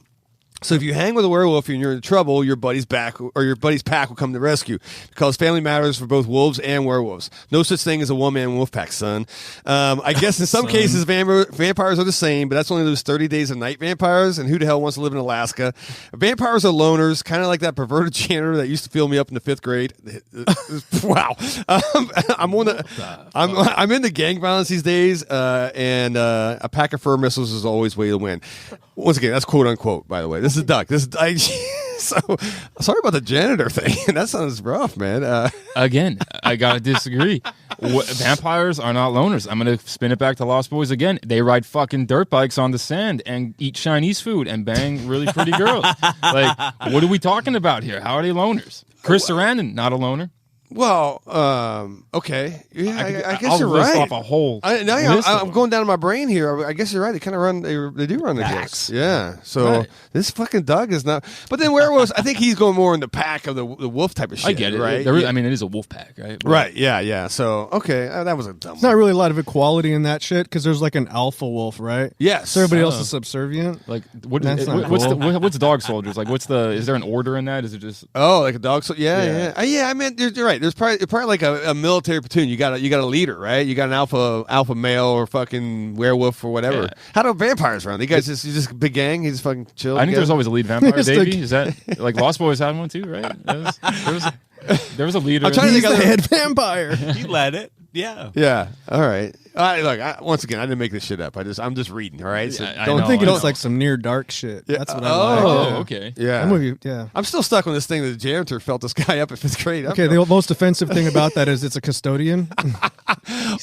So if you hang with a werewolf and you're in trouble, your buddy's pack will come to rescue because family matters for both wolves and werewolves. No such thing as a one-man wolf pack, son. I guess in some cases vampires are the same, but that's only those 30 days of night vampires, and who the hell wants to live in Alaska? Vampires are loners, kind of like that perverted janitor that used to fill me up in the 5th grade. Wow. I'm into gang violence these days, and a pack of fur missiles is always way to win. Once again, that's quote unquote, by the way. This is Duck. So sorry about the janitor thing. That sounds rough, man. Again, I gotta disagree. Vampires are not loners. I'm gonna spin it back to Lost Boys again. They ride fucking dirt bikes on the sand and eat Chinese food and bang really pretty girls. Like, what are we talking about here? How are they loners? Chris Sarandon, not a loner. Well, okay. Yeah, I guess I'll you're list right. off a whole I'm going down to my brain here. I guess you're right. They kind of run. They do run the gangs. Yeah. So this fucking Doug is not. But then Werewolves, I think he's going more in the pack of the wolf type of shit. I get it. Right. I mean, it is a wolf pack, right? But right. Yeah. So okay, that was a dumb. It's not really a lot of equality in that shit because there's like an alpha wolf, right? Yes. So everybody else is subservient. Like, That's not what's dog soldiers? Like, is there an order in that? Is it just like a dog? Yeah. I mean, you're right. There's probably like a military platoon. You got a leader, right? You got an alpha male or fucking werewolf or whatever. Yeah. How do vampires run? You guys just a big gang. He's fucking chill. I think there's always a lead vampire. It's Davey, like- is that like Lost Boys had one too, right? There was a leader. I'm trying to He's think the of head vampire. He led it. Yeah. Yeah. All right. Look, once again, I didn't make this shit up. I'm just reading. All right. So Yeah, I don't know, think I'm thinking I it's know. like some near dark shit. Yeah. That's what I Oh, like. okay. Yeah. I'm with you. Yeah. I'm still stuck on this thing that the janitor felt this guy up at 5th grade. Okay, the most offensive thing about that is it's a custodian,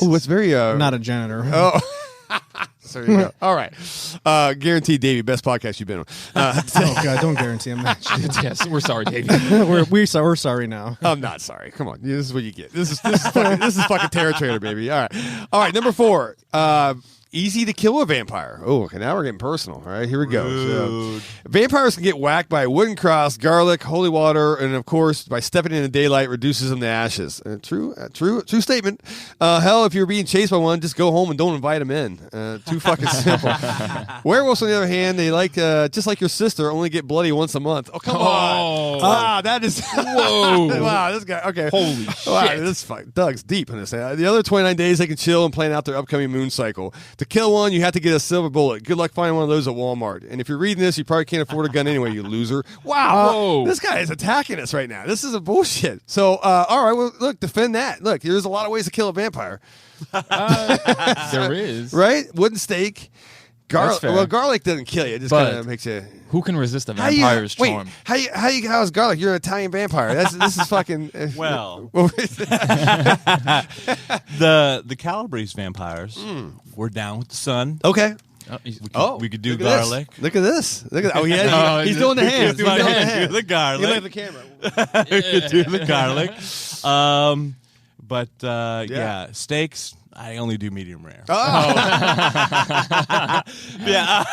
Oh, it's very not a janitor. Oh. So there you go. All right. Guaranteed, Davey, best podcast you've been on. Oh god, don't guarantee him that shit. Yes, we're sorry, Davey. we're sorry now. I'm not sorry. Come on. This is what you get. This is fucking Terror Trader, baby. All right. Number 4. Easy to kill a vampire. Oh, okay. Now we're getting personal. All right, here we go. So, vampires can get whacked by a wooden cross, garlic, holy water, and of course, by stepping in the daylight, reduces them to ashes. True statement. Hell, if you're being chased by one, just go home and don't invite them in. Too fucking simple. Werewolves, on the other hand, they like just like your sister, only get bloody once a month. Oh, come on! Wow, that is Whoa. wow. This guy. Okay. Holy Wow, shit. this fight. Doug's deep in this. The other 29 days, they can chill and plan out their upcoming moon cycle. To kill one, you have to get a silver bullet. Good luck finding one of those at Walmart. And if you're reading this, you probably can't afford a gun anyway, you loser. Wow. Whoa. This guy is attacking us right now. This is a bullshit. So, all right, well, look, defend that. Look, there's a lot of ways to kill a vampire. There is. Right? Wooden stake. That's fair. Well, garlic doesn't kill you. It just But- kind of makes you... Who can resist a vampire's charm? How's garlic? You're an Italian vampire. This is fucking... Well, well, the Calabrese vampires were down with the sun. okay. We could do look at garlic. this. Look at this. Oh, yeah. He's doing the hands. Do He's doing the the hands. garlic. You look at the camera. We could do the garlic. But yeah, steaks. I only do medium rare. Oh. Yeah.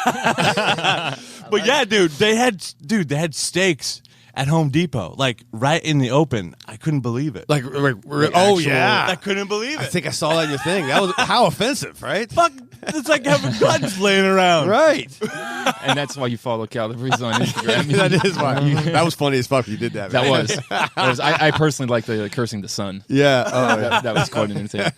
But yeah, dude, they had steaks at Home Depot, like right in the open. I couldn't believe it. Like Actual- yeah. I couldn't believe I it. think I saw that in your thing. That was how offensive, right? Fuck, it's like having guns laying around. Right. And that's why you follow Calabrese on Instagram. That is why. That was funny as fuck. You did that. That man. was. I personally like the cursing the sun. Yeah. Oh, yeah. That was quite an entertainment.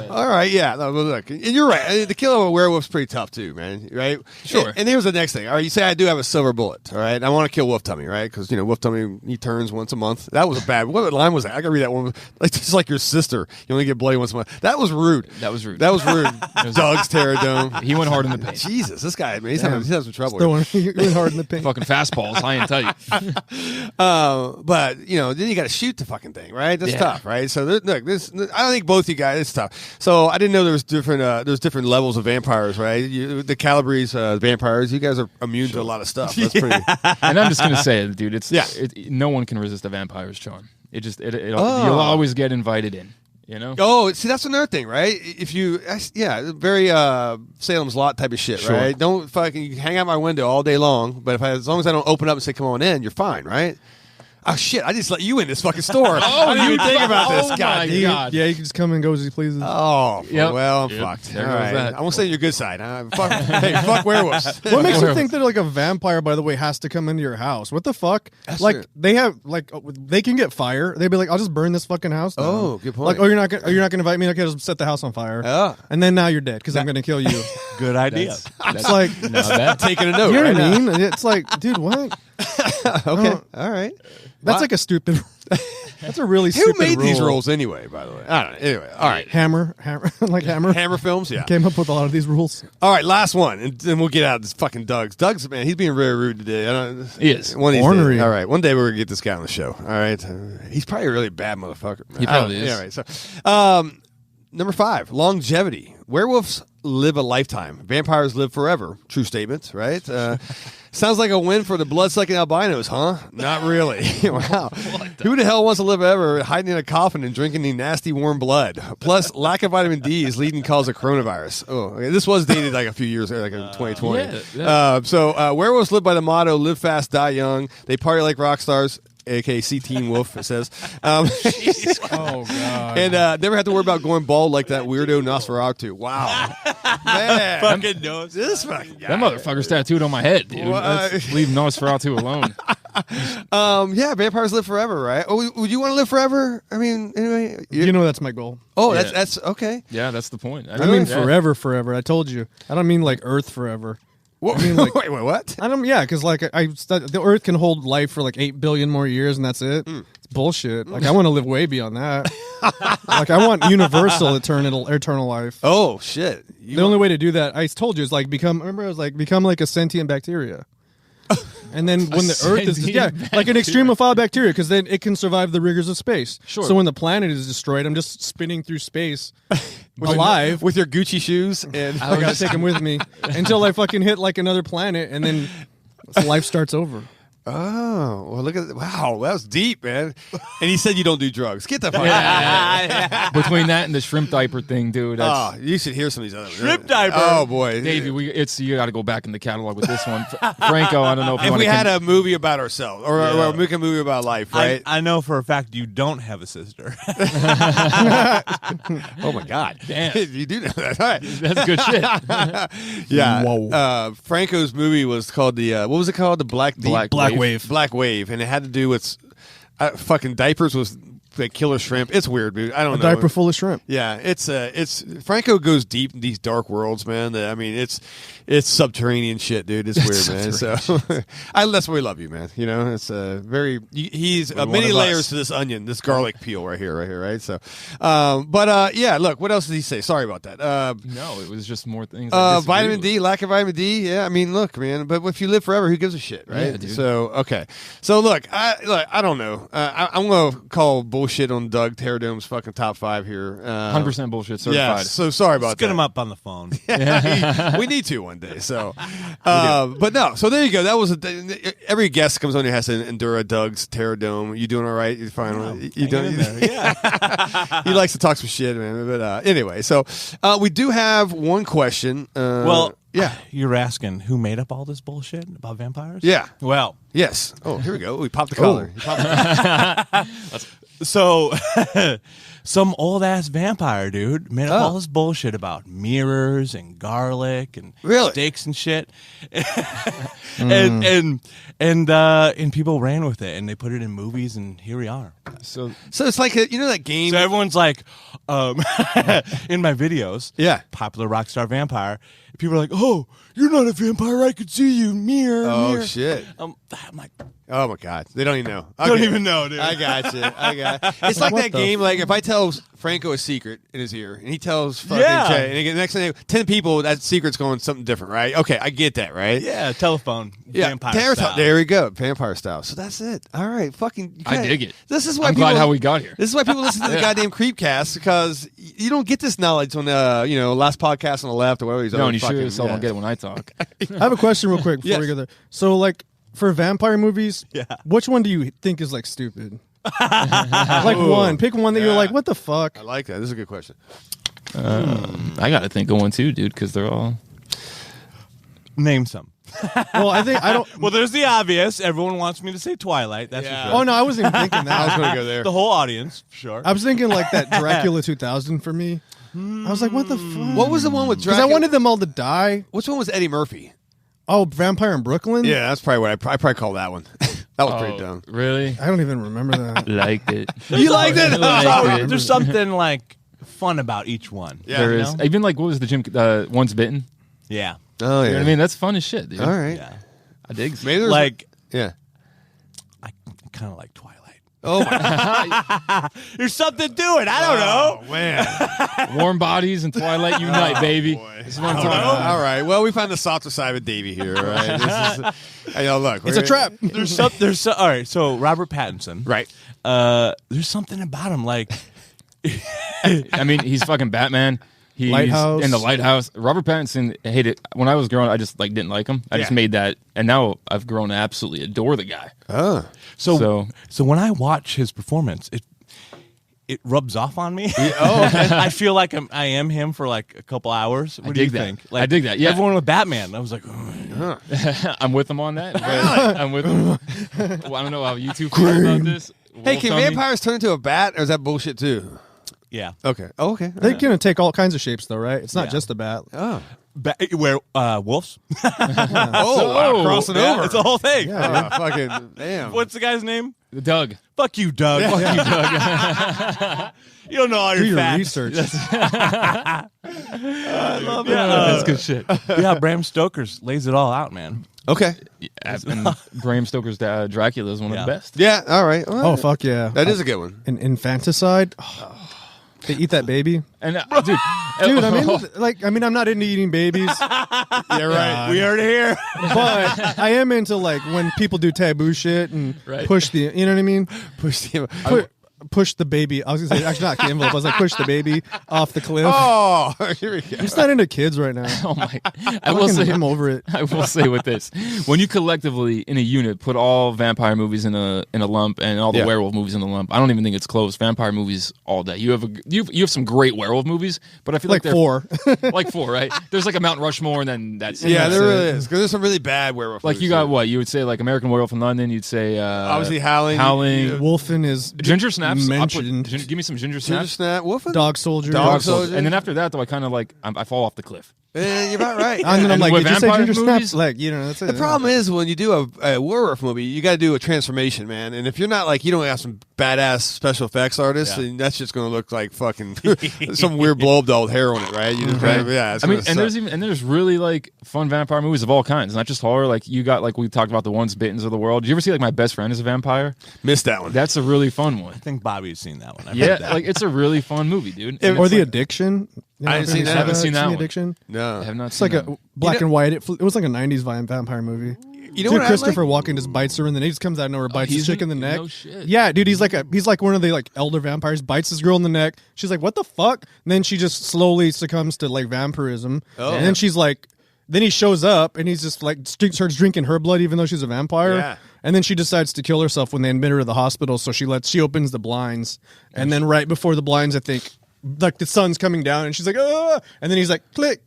All right. Yeah. No, but look, and you're right. The kill of a werewolf's pretty tough too, man. Right. Sure. And here's the next thing. All right. You say I do have a silver bullet. All right. I want to kill Wolf Tummy. Right. Because Wolf Tummy, he turns once a month. That was a bad. What line was that? I gotta read that one. Like just like your sister, you only get bloody once a month. That was rude. That was rude. Doug's Terradome. He went hard in the paint. Jesus, this guy, man, he's having some trouble. Throwing really hard in the paint. Fucking fastballs. I ain't tell you. But then you got to shoot the fucking thing, right? That's Yeah. tough, right? So look, I don't think both you guys. It's tough. So I didn't know there was different levels of vampires, right? The Calabrese vampires, you guys are immune to a lot of stuff. That's pretty. And I'm just gonna say it, dude. Yeah. No one can resist a vampire's charm. You'll always get invited in. You know. Oh, see, that's another thing, right? If you, very Salem's Lot type of shit, Sure. right? Don't fucking hang out my window all day long. But as long as I don't open up and say, "Come on in," you're fine, right? Oh shit! I just let you in this fucking store. I didn't even think about this. Oh, God my damn. God. Yeah, you can just come and go as he pleases. Oh, Yep. well, I'm Yep. fucked. There All goes right. that. I won't say your good side. Hey, fuck werewolves. What makes you think that like a vampire, by the way, has to come into your house? What the fuck? That's like true. they have they can get fire. They'd be like, I'll just burn this fucking house down. Oh, good point. Like, you're not gonna invite me? Okay, just set the house on fire. Oh. And then now you're dead because I'm gonna kill you. Good idea. It's like, Now that Taking a note. you know right what I now. mean? It's like, dude, what? Okay. All right. That's like a stupid. That's a really Who stupid made rule. these rules anyway? By the way, I don't know. Anyway, all right. Hammer, like Hammer. Hammer Films, yeah. Came up with a lot of these rules. All right, last one, and then we'll get out of this fucking Doug's. Doug's, man, he's being very rude today. He is. One of these Ornery. days. All right, one day we're going to get this guy on the show. All right. He's probably a really bad motherfucker. Man. He probably is. Yeah, all right. So, number 5, longevity. Werewolves live a lifetime. Vampires live forever. True statement, right? Sounds like a win for the blood-sucking albinos, huh? Not really. Wow. Who the hell wants to live ever hiding in a coffin and drinking the nasty warm blood? Plus, lack of vitamin D is leading cause of coronavirus. Oh, okay. This was dated like a few years ago, like in 2020. So werewolves live by the motto, live fast, die young. They party like rock stars. A.K.A. Teen Wolf, it says. Oh, God. And never have to worry about going bald like that weirdo Nosferatu. Wow. Man. Fucking knows. This fucking guy. That motherfucker's tattooed on my head, dude. Let's leave Nosferatu alone. Yeah, vampires live forever, right? Oh, would you want to live forever? I mean, anyway. You know that's my goal. Oh, Yeah. that's okay. Yeah, that's the point. I mean forever. I told you. I don't mean like Earth forever. What? I mean, like, wait, what? I don't. Yeah, because like the Earth can hold life for like 8 billion more years, and that's it. It's bullshit. Like I want to live way beyond that. Like I want universal eternal life. Oh shit! The only way to do that, I told you, is like become. Remember, I was like become like a sentient bacteria. And then when the Earth is like an extremophile bacteria, because then it can survive the rigors of space. Sure. So when the planet is destroyed, I'm just spinning through space, alive. with your Gucci shoes, and I gotta take them with me until I fucking hit like another planet, and then life starts over. Oh, well, look at that. Wow, that was deep, man. And he said you don't do drugs. Get the fuck out of here. Between that and the shrimp diaper thing, dude. That's, Oh, you should hear some of these other Shrimp diaper. Oh boy, Davey, you got to go back in the catalog with this one. Franco, I don't know if you if want we to. had a movie about ourselves, or make a movie about life, right? I know for a fact you don't have a sister. Oh my God, Damn. you do know that. All right. That's good shit. Yeah. Whoa. Franco's movie was called what was it called? The Black Wave. Black Wave, and it had to do with fucking diapers with like killer shrimp. It's weird, dude. I don't know. Diaper full of shrimp. Yeah, it's Franco goes deep in these dark worlds, man. I mean, it's subterranean shit, dude. It's weird, man. So that's why we love you, man. You know, it's he's many layers to this onion, this garlic peel right here, right. So, yeah. Look, what else did he say? Sorry about that. No, it was just more things. I disagree Vitamin with. D, lack of vitamin D. Yeah, I mean, look, man. But if you live forever, who gives a shit, right? Yeah, dude. So okay. So look, I don't know. I'm gonna call bullshit on Doug Terradome's fucking top 5 here. 100% bullshit certified. Yeah. So sorry about Let's get that. him up on the phone. We need to one day. So, but no. So there you go. That was every guest comes on here has to endure a Doug's Terradome. You doing all right? You fine? You doing? Yeah. He likes to talk some shit, man. But anyway, so we do have one question. Well, yeah. You're asking who made up all this bullshit about vampires? Yeah. Well, Yes. Oh, here we go. We popped the collar. He popped the so some old ass vampire dude made up all this bullshit about mirrors and garlic and Really? steaks and shit, and people ran with it and they put it in movies and here we are. So So it's like you know that game. So everyone's like, in my videos, Yeah. popular rock star vampire. People are like, "Oh, you're not a vampire. I could see you, mirror." Oh mirror." shit. I'm like, Oh my God. They don't even know. don't Okay. even know, dude. I got you. It's like What that the game. Like if I tell Franco a secret in his ear, and he tells fucking Yeah. Jay, and the next thing 10 people, that secret's going something different, right? Okay, I get that, right? Yeah, telephone, vampire style. There we go, vampire style. So that's it. All right, fucking. I dig it. This is why I'm people, glad how we got here. This is why people listen to the goddamn Creepcast, because you don't get this knowledge on last podcast on the left or whatever. These No, other and you sure fucking- as hell yeah. don't get it when I talk. I have a question real quick before Yes. we go there. So, like, for vampire movies, Yeah. which one do you think is like stupid? Like one. Pick one that you're like, what the fuck? I like that. This is a good question. I got to think of one too, dude, because they're all. Name some. Well, I think I don't. Well, there's the obvious. Everyone wants me to say Twilight. That's Yeah. for sure. Oh no, I wasn't even thinking I was that. going to go there. The whole audience, sure. I was thinking like that Dracula 2000 for me. I was like, what the fuck? What was the one with Because Dracula? I wanted them all to die. Which one was Eddie Murphy? Oh, Vampire in Brooklyn? Yeah, that's probably what I probably call that one. That was pretty dumb. Really? I don't even remember that. Liked it. You liked it? Liked it. There's something like fun about each one. Yeah. There you is. know? Even like, what was the Jim Once Bitten? Yeah. Oh, yeah. You know what I mean? That's fun as shit, dude. All right. Yeah. I dig. Maybe there's Like, yeah. I kind of like Twilight. Oh my! There's something to it. I don't know. Oh man! Warm bodies and Twilight unite, baby. This is what I'm talking about. All right. Well, we found the softer side of Davey here. All right. Look, It's a trap. All right. So Robert Pattinson. Right. There's something about him. Like, I mean, he's fucking Batman. He's Lighthouse. in the Lighthouse. Robert Pattinson, I hate it. When I was growing, I just didn't like him. I just made that, and now I've grown to absolutely adore the guy. Oh. So when I watch his performance, it rubs off on me. I feel like I am him for like a couple hours. What do you think? Like, I dig that. Yeah, everyone with Batman. I was like, oh, I'm with him on that. I'm with him. Well, I don't know how you two feel about this. Hey, Wolf, can tell me. vampires turn into a bat, or is that bullshit too? yeah. Okay. Oh, okay. They're gonna take all kinds of shapes, though, right? It's not just a bat. Oh. Where wolves? Wow, crossing over. It's the whole thing. Yeah, fucking damn. What's the guy's name? Doug. Fuck you, Doug. Fuck you, Doug. You don't know all Do your your facts. research. I love it. That's good shit. Yeah, Bram Stoker's lays it all out, man. Okay. And Bram Stoker's Dracula is one of the best. Yeah. All right. All right. Oh fuck yeah! That is a good one. An infanticide. They eat that baby, And dude. I'm not into eating babies, Yeah. Right. We heard it here. but I am into like when people do taboo shit and Right. push the. You know what I mean? Push the. Push the baby. I was gonna say actually not the envelope. I was like push the baby off the cliff. Oh, here we go. I'm just not into kids right now. Oh my! I will say, I'm over it. I will say with this: when you collectively in a unit put all vampire movies in a lump and all the werewolf movies in a lump, I don't even think it's close. Vampire movies all day. You have some great werewolf movies, but I feel like Like four. like four, right? There's like a Mount Rushmore, and then that's it. Yeah, That's there it. really is. Because there's some really bad werewolf. Like movies, you got too. what you would say like American Werewolf in London. You'd say Obviously Howling. Wolfen is Ginger Snaps. mentioned. Give me some Ginger Ginger Snaps. Snap. Wolfen. Dog Soldier. Dog Soldier. And then after that, though, I kind of I fall off the cliff. You're about right. And then I'm And like, with did you say vampire Ginger movies- Snaps? Like, you know, that's it. The problem is when you do a werewolf movie, you got to do a transformation, man. And if you're not like, you don't have some badass special effects artists, then that's just going to look like fucking some weird blow up doll with hair on it, right? You just it's I mean, gonna and there's really like fun vampire movies of all kinds, not just horror. Like you got like we talked about the Once Bittens of the world. Did you ever see like My Best Friend is a Vampire? missed that one. That's a really fun one. I think Bobby's seen that one. I've Yeah, heard that. like it's a really fun movie, dude. And Or it's The like- Addiction. You know, I haven't seen that. Haven't seen that The one. Addiction. No. I have not It's seen like that. a black and white. It was like a '90s vampire movie. You know Dude, what Christopher I like? Walken just bites her in the neck. He just comes out of nowhere, bites he's the chick in- in the neck. no shit. Yeah, dude, he's like one of the like elder vampires. Bites this girl in the neck. She's like, "What the fuck?" And then she just slowly succumbs to like vampirism. Oh. And then she's like, then he shows up and he's just like starts drinking her blood, even though she's a vampire. Yeah. And then she decides to kill herself when they admit her to the hospital. So she opens the blinds, and then right before the blinds, I think. Like the sun's coming down, and she's like, "Ah!" And then he's like, "Click,"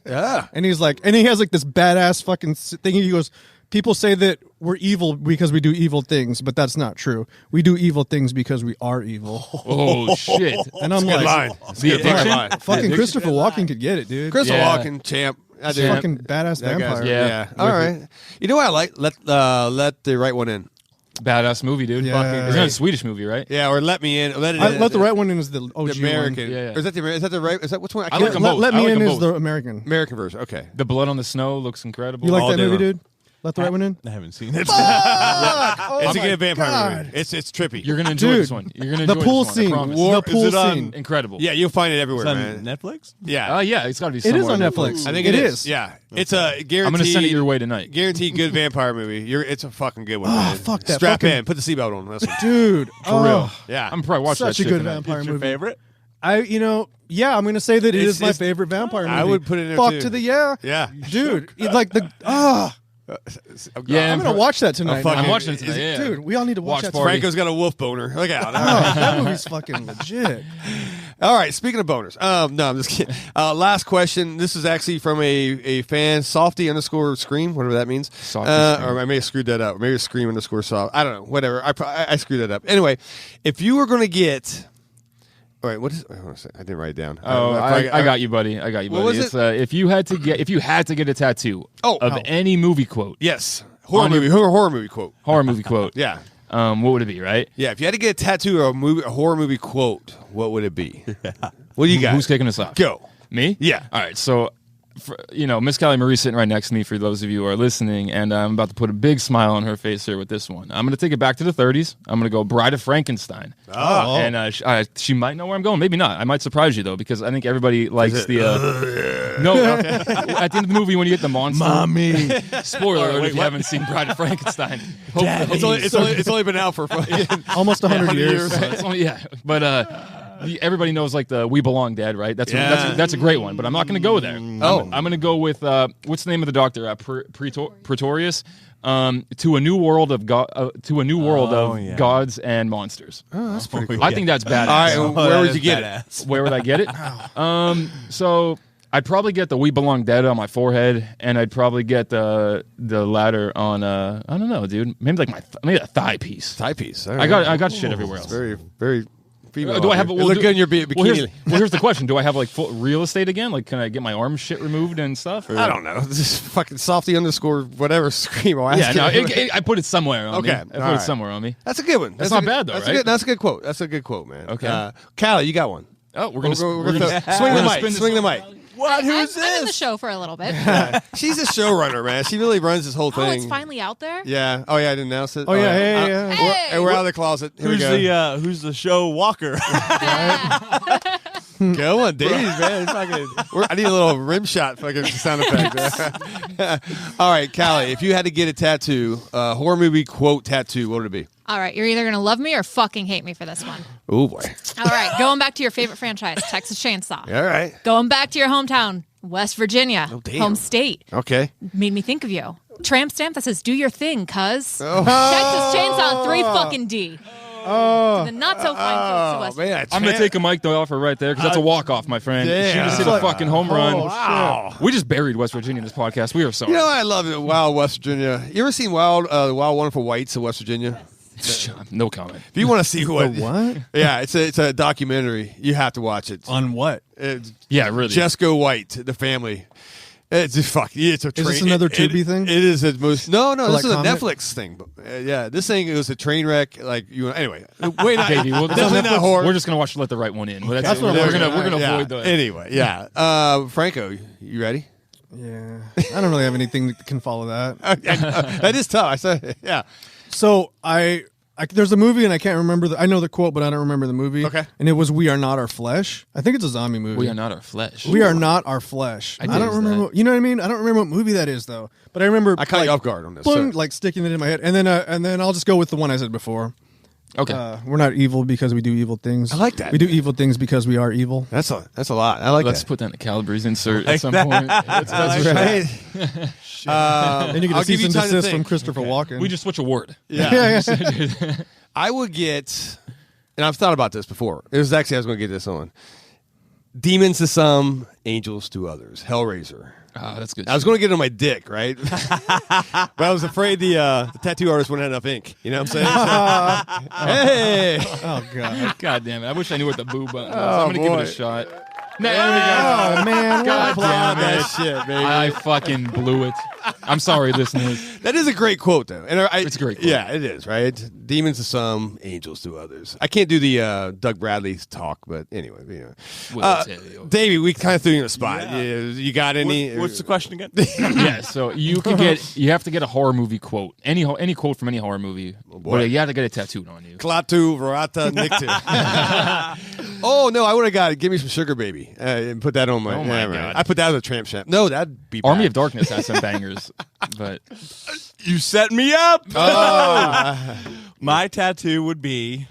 Yeah. and he's like, and he has like this badass fucking thing. He goes, "People say that we're evil because we do evil things, but that's not true. We do evil things because we are evil." Oh shit! And I'm like, line. The Addiction? line. fucking Christopher Walken could get it, dude. Christopher Yeah. Walken, champ. He's Dude. a fucking badass That guy's- vampire. Yeah. All right. You know what I like? Let the right one in. Badass movie, dude. Yeah. Fucking, isn't that a Swedish movie, right? Yeah, or let me in. Let it in. Let the right one in is the OG The American. one. Yeah, yeah. Or is that the Is that the right? Is that which one? I like them both. Let I me like in them is both. the American. American version. Okay. The Blood on the Snow looks incredible. You like All that day movie, long. dude? Let the right one in. I haven't seen it. Oh It's a my good vampire God. movie. It's trippy. You're gonna enjoy Dude, this one. You're gonna the enjoy pool this one, I scene. promise. The pool Is it on- scene. Incredible. Yeah, you'll find it everywhere, It's on man. Netflix? Yeah. Yeah, it's got to be It somewhere is on Netflix. I think it it is. is. Yeah. It's a guaranteed. I'm gonna send it your way tonight. Guaranteed good vampire movie. It's a fucking good one. Oh, man. fuck that Strap fucking- in. Put the seatbelt on. Listen. Dude, For real. Yeah. I'm probably watching such that a shit good tonight. vampire It's your movie. favorite? I'm gonna say that it It's- is my it's- favorite vampire movie. I would put it in there, Fuck too. to the yeah. Yeah. Dude, like the Yeah, I'm gonna watch that tonight. fucking- I'm watching it tonight. Yeah. Dude, we all need to watch, Watch that. party. Franco's got a wolf boner. Look out. Oh, that movie's fucking legit. All right, speaking of boners. No, I'm just kidding. Last question. This is actually from a fan, Softy_Scream, whatever that means. Softy Scream. Or I may have screwed that up. Maybe it's Scream_Soft. I don't know. Whatever. I screwed that up. Anyway, if you were going to get... All right, what is... I didn't write it down. Oh, I got you, buddy. I got you, buddy. What was It's, if you had to get a tattoo of any movie quote, Yes. Horror movie quote. horror movie quote, Yeah. what would it be? Right? Yeah, if you had to get a tattoo or a horror movie quote, what would it be? What do you got? Who's kicking us off? Go. Me? Yeah. All right. So Miss Calabrese sitting right next to me for those of you who are listening, and I'm about to put a big smile on her face here with this one. I'm going to take it back to the 30s. I'm going to go Bride of Frankenstein. Oh. And she might know where I'm going. Maybe not. I might surprise you, though, because I think everybody likes the... No, at the end of the movie when you get the monster... Mommy. Spoiler alert if you haven't seen Bride of Frankenstein. It's only been out for almost 100 years. Everybody knows like the "We Belong Dead," right? That's a great one, but I'm not going to go there. I'm going to go with what's the name of the doctor? Pretorius. To a new world of gods and monsters. Oh, that's pretty cool. I think that's badass. All right, where would you get it? Where would I get it? So I'd probably get the "We Belong Dead" on my forehead, and I'd probably get the ladder on I don't know, dude. Maybe maybe a thigh piece. Thigh piece. Right. I got shit everywhere else. Very, very. Female Do I have? look good in your bikini. Here's the question: do I have like full real estate again? Like, can I get my arm shit removed and stuff? Or? I don't know. This fucking softy underscore whatever scream. I put it somewhere on me. I put it somewhere on me. That's a good one. That's not bad though, right? That's a good quote. That's a good quote, man. Okay, Callie, you got one. Oh, we're gonna swing the mic. Swing the mic. What? Who's this? I'm in the show for a little bit. She's a showrunner, man. She really runs this whole thing. Oh, it's finly out there? Yeah. Oh, yeah, I didn't announce it. Oh, yeah, Hey! We're out of the closet. Here Who's the show walker? Go on, Davies, man. I need a little rim shot fucking sound effect. All right, Callie, if you had to get a tattoo, horror movie quote tattoo, what would it be? All right, you're either going to love me or fucking hate me for this one. Oh, boy. All right, going back to your favorite franchise, Texas Chainsaw. All right. Going back to your hometown, West Virginia, home state. Okay. Made me think of you. Tramp stamp that says, do your thing, cuz. Texas Chainsaw 3 fucking D. To the not so fine folks of West Virginia. Man, I'm going to take a mic though off her right there because that's a walk-off, my friend. Yeah. She just hit a fucking home run. Wow. We just buried West Virginia in this podcast. We are sorry. You know, I love it. Wild West Virginia. You ever seen Wild Wonderful Whites of West Virginia? No comment. If you want to see what? What? Yeah, it's a documentary. You have to watch it. On what? Yeah, really. Jessica White, the family. It's just It's a train. Is this another Tubi thing? It is the most. No. This like is a comment? Netflix thing. Yeah, this thing it was a train wreck. Like you. Anyway, wait. Davey, Definitely not horror. we're just gonna watch Let the Right One In. That's what we're gonna avoid the. Anyway, yeah. Franco, you ready? Yeah. I don't really have anything that can follow that. That is tough. I said, yeah. So there's a movie and I can't remember I know the quote, but I don't remember the movie. Okay. And it was "We Are Not Our Flesh." I think it's a zombie movie. We are not our flesh. We are not our flesh. I don't remember. You know what I mean? I don't remember what movie that is though. But I remember. I caught you off guard on this. Boom, like sticking it in my head, and then I'll just go with the one I said before. Okay. We're not evil because we do evil things. I like that. We do evil things because we are evil. That's a lot. I like Let's that. put that in the Calabrese insert at some point. That's Right. And you get I'll a give you cease and time to desist think. from Christopher Walken. We just switch a word. Yeah. I would get, and I've thought about this before. It was actually I was going to get this on. Demons to some, angels to others. Hellraiser. Oh, that's good. I was going to get it on my dick, right? But I was afraid the tattoo artist wouldn't have enough ink. You know what I'm saying? Hey! Oh god. God damn it! I wish I knew what the boo button was. I'm gonna give it a shot. Oh man. God Applaud damn that it! shit, baby. I fucking blew it. I'm sorry, listeners. That is a great quote, though. And It's a great quote. Yeah, it is, right? Demons to some, angels to others. I can't do the Doug Bradley talk, but anyway. You know. We'll tell you. Davey, we kind of threw you in a spot. Yeah. You got any? What's the question again? Yeah, so you have to get a horror movie quote. Any quote from any horror movie. boy. But you have to get it tattooed on you. Klaatu, Verata, Nictu. Oh, no, I would have got it. Give me some sugar, baby. And put that on my... Oh, my yeah, right. God. I put that as a tramp stamp. No, that'd be Army bad. of Darkness has some bangers, but You set me up. Oh, My tattoo would be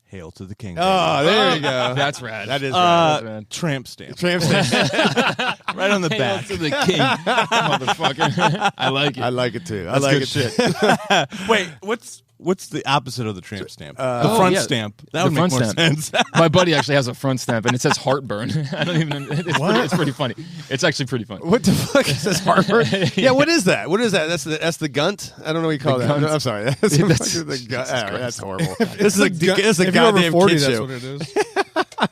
"Hail to the King." oh, there you go. that's rad. That is right. rad. Tramp stamp Tramp stamp. right on the Hail back. to the king, motherfucker. I like it. I like it, too. That's I like good it. shit. Wait, what's the opposite of the tramp stamp? The front yeah. stamp. That The would make front more stamp. sense. My buddy actually has a front stamp, and it says heartburn. I don't even. It's pretty funny. It's actually pretty funny. What the fuck is this, Harvard? Yeah, what is that? What is that? That's the gunt? I don't know what you call that. gunt. No, I'm sorry. That's the gunt. That's horrible. This is a If you're goddamn over 40, kid that's show. what it is.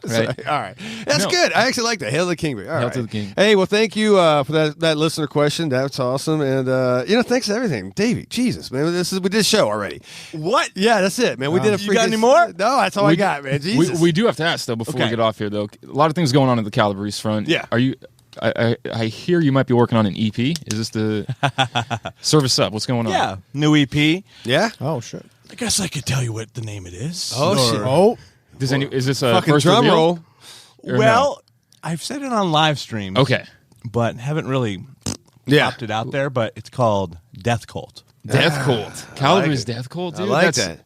Right? All right. That's No. good. I actually like that. Hail to the King. All Hail right. to the King. Hey, well, thank you for that listener question. That's awesome. And, thanks for everything. Davey, Jesus, man. We did a show already. What? Yeah, that's it, man. We did a You got freaking- any more? No, that's all I got, man. Jesus. We do have to ask though before we Okay. get off here though. A lot of things going on at the Calabrese front. Yeah. I hear you might be working on an EP. Is this the service up? What's going on? Yeah, new EP. Yeah. Oh shit. I guess I could tell you what the name it is. Oh, shit. Oh. Is this a Fucking first drum reveal? roll. Or Well, I've said it on live streams. Okay. But haven't really Yeah. popped it out there. But it's called Death Cult. Death Cult. Calabrese it. Death Cult, I dude. like that.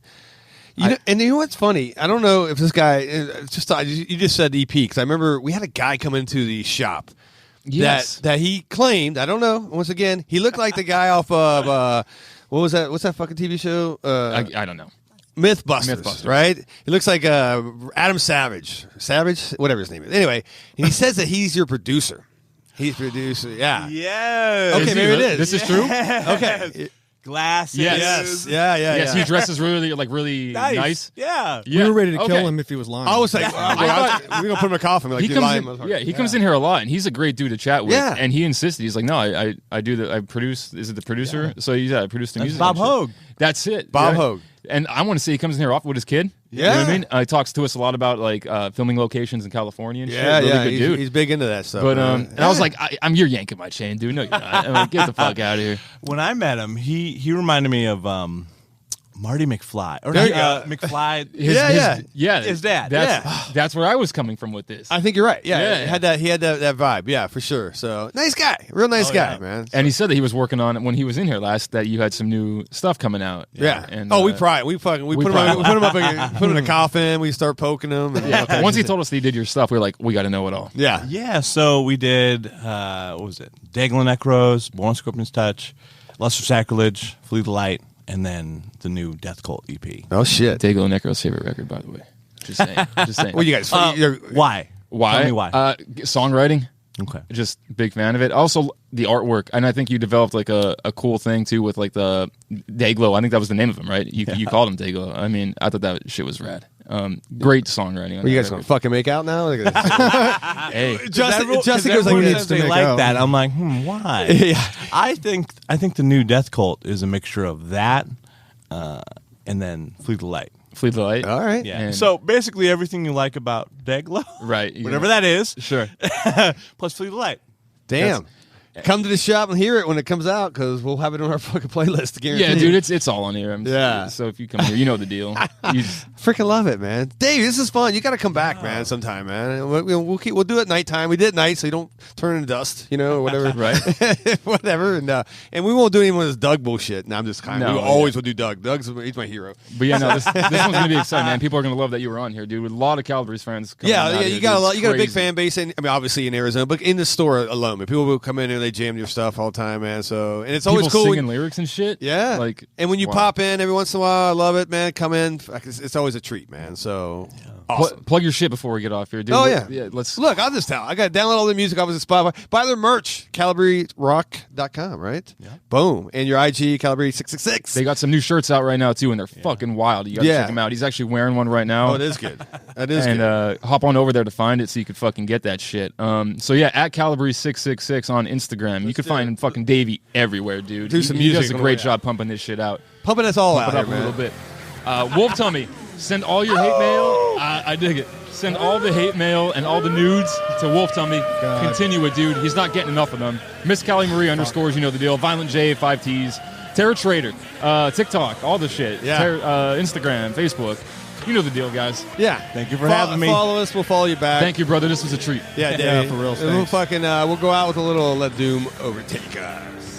And you know what's funny? I don't know if this guy you just said EP because I remember we had a guy come into the shop Yes. that he claimed, I don't know, once again, he looked like the guy off of what was that? What's that fucking TV show? I don't know. Mythbusters, right? He looks like Adam Savage, whatever his name is. Anyway, and he says that he's your producer. He's producer, yeah. Yes. Okay, maybe it is. This is true? Okay. Glasses. Yes. Yeah. Yes, he dresses really nice. Yeah. We were ready to kill okay. him if he was lying. I was like, we're gonna put him in a coffin. Like, He you comes lying in, motherfucker. he comes in here a lot, and he's a great dude to chat with. Yeah. And he insisted. He's like, no, I do the, I produce. Is it the producer? So I produce the music. Bob and shit. Hogue. That's it. Bob Yeah. Hogue. And I want to say he comes in here often with his kid. You know Yeah. what I mean? He talks to us a lot about like filming locations in California and Yeah, shit. Really good he's, dude. he's big into that stuff. But man. and I was like, you're yanking my chain, dude. No, you're not. I'm like, get the fuck out of here. When I met him, he reminded me of Marty McFly. Or There you go. McFly. His dad. That's where I was coming from with this. I think you're right. Yeah, Yeah. he had that vibe. Yeah, for sure. So nice guy, real nice guy, man. And he said that he was working on it when he was in here last. That you had some new stuff coming out. Yeah. And we put him in a coffin. We start poking him. And all kinds Once he of told us that he did your stuff, we were like, we got to know it all. shit. Yeah. Yeah, so we did, what was it? Dagon Necros, Born Scorpion's Touch, Lust for Sacrilege, Flee the Light, and then the new Death Cult EP. Oh shit. Dago Necro's favorite record, by the way. Just saying. Just saying. Well, you guys. Why? Why? Tell me why. Songwriting. Okay. Just big fan of it. Also, the artwork, and I think you developed like a cool thing too with like the Dayglow. I think that was the name of him, right? You called him Dayglow. I mean, I thought that shit was rad. Great songwriting. On Are you that guys gonna record. fucking make out now? Hey, Justin goes like, everyone needs says to they make like out. that. I'm like, why? Yeah. I think the new Death Cult is a mixture of that and then Flee the Light. Flee the Light. All right. Yeah. And- So basically everything you like about Dayglow, Right. whatever that is, Sure. plus Flee the Light. Damn. Come to the shop and hear it when it comes out because we'll have it on our fucking playlist. Guarantee. Yeah, dude, it's all on here. Yeah. So if you come here, you know the deal. You just- Freaking love it, man. Dave, this is fun. You got to come back, man, sometime, man. We'll do it nighttime. We did it at night, so you don't turn into dust, or whatever. Right. Whatever. And we won't do any of this Doug bullshit. No, I'm just kind of. No, we always will do Doug. He's my hero. But yeah, no, this one's gonna be exciting, man. People are gonna love that you were on here, dude. With a lot of Calabrese friends. Coming out Yeah. here, You got dude. you got a big Crazy. fan base, obviously in Arizona, but in the store alone, man. People will come in and they jam your stuff all the time, man. So and it's always People cool. singing lyrics and shit. Yeah. Like, and when you wow. pop in every once in a while, I love it, man. Come in. It's always a treat, man. So awesome. Plug your shit before we get off here, dude. Oh, yeah. Let's Look, I'll just tell. I got to download all the music off of Spotify. Buy their merch, CalabreseRock.com, right? Yeah. Boom. And your IG, Calabrese666. They got some new shirts out right now too, and they're fucking wild. You gotta check them out. He's actually wearing one right now. Oh, it is good. That is and good. hop on over there to find it so you could fucking get that shit. So yeah, at Calabrese666 on Instagram. You could find fucking Davey everywhere, dude. Do some he music does a on the great way job pumping this shit out. Pumping us all Pump out it here, up a man. little bit. Wolf Tummy, send all your hate mail. I dig it. Send all the hate mail and all the nudes to Wolf Tummy. Continue it, dude. He's not getting enough of them. Miss Callie Marie underscores, you know the deal. Violent J, 5 T's. Terror Trader, TikTok, all the shit. Yeah. Instagram, Facebook. You know the deal, guys. Yeah. Thank you for having me. Follow us. We'll follow you back. Thank you, brother. This was a treat. Yeah, Dave. for real, And we'll thanks. fucking we'll go out with a little Let Doom Overtake Us.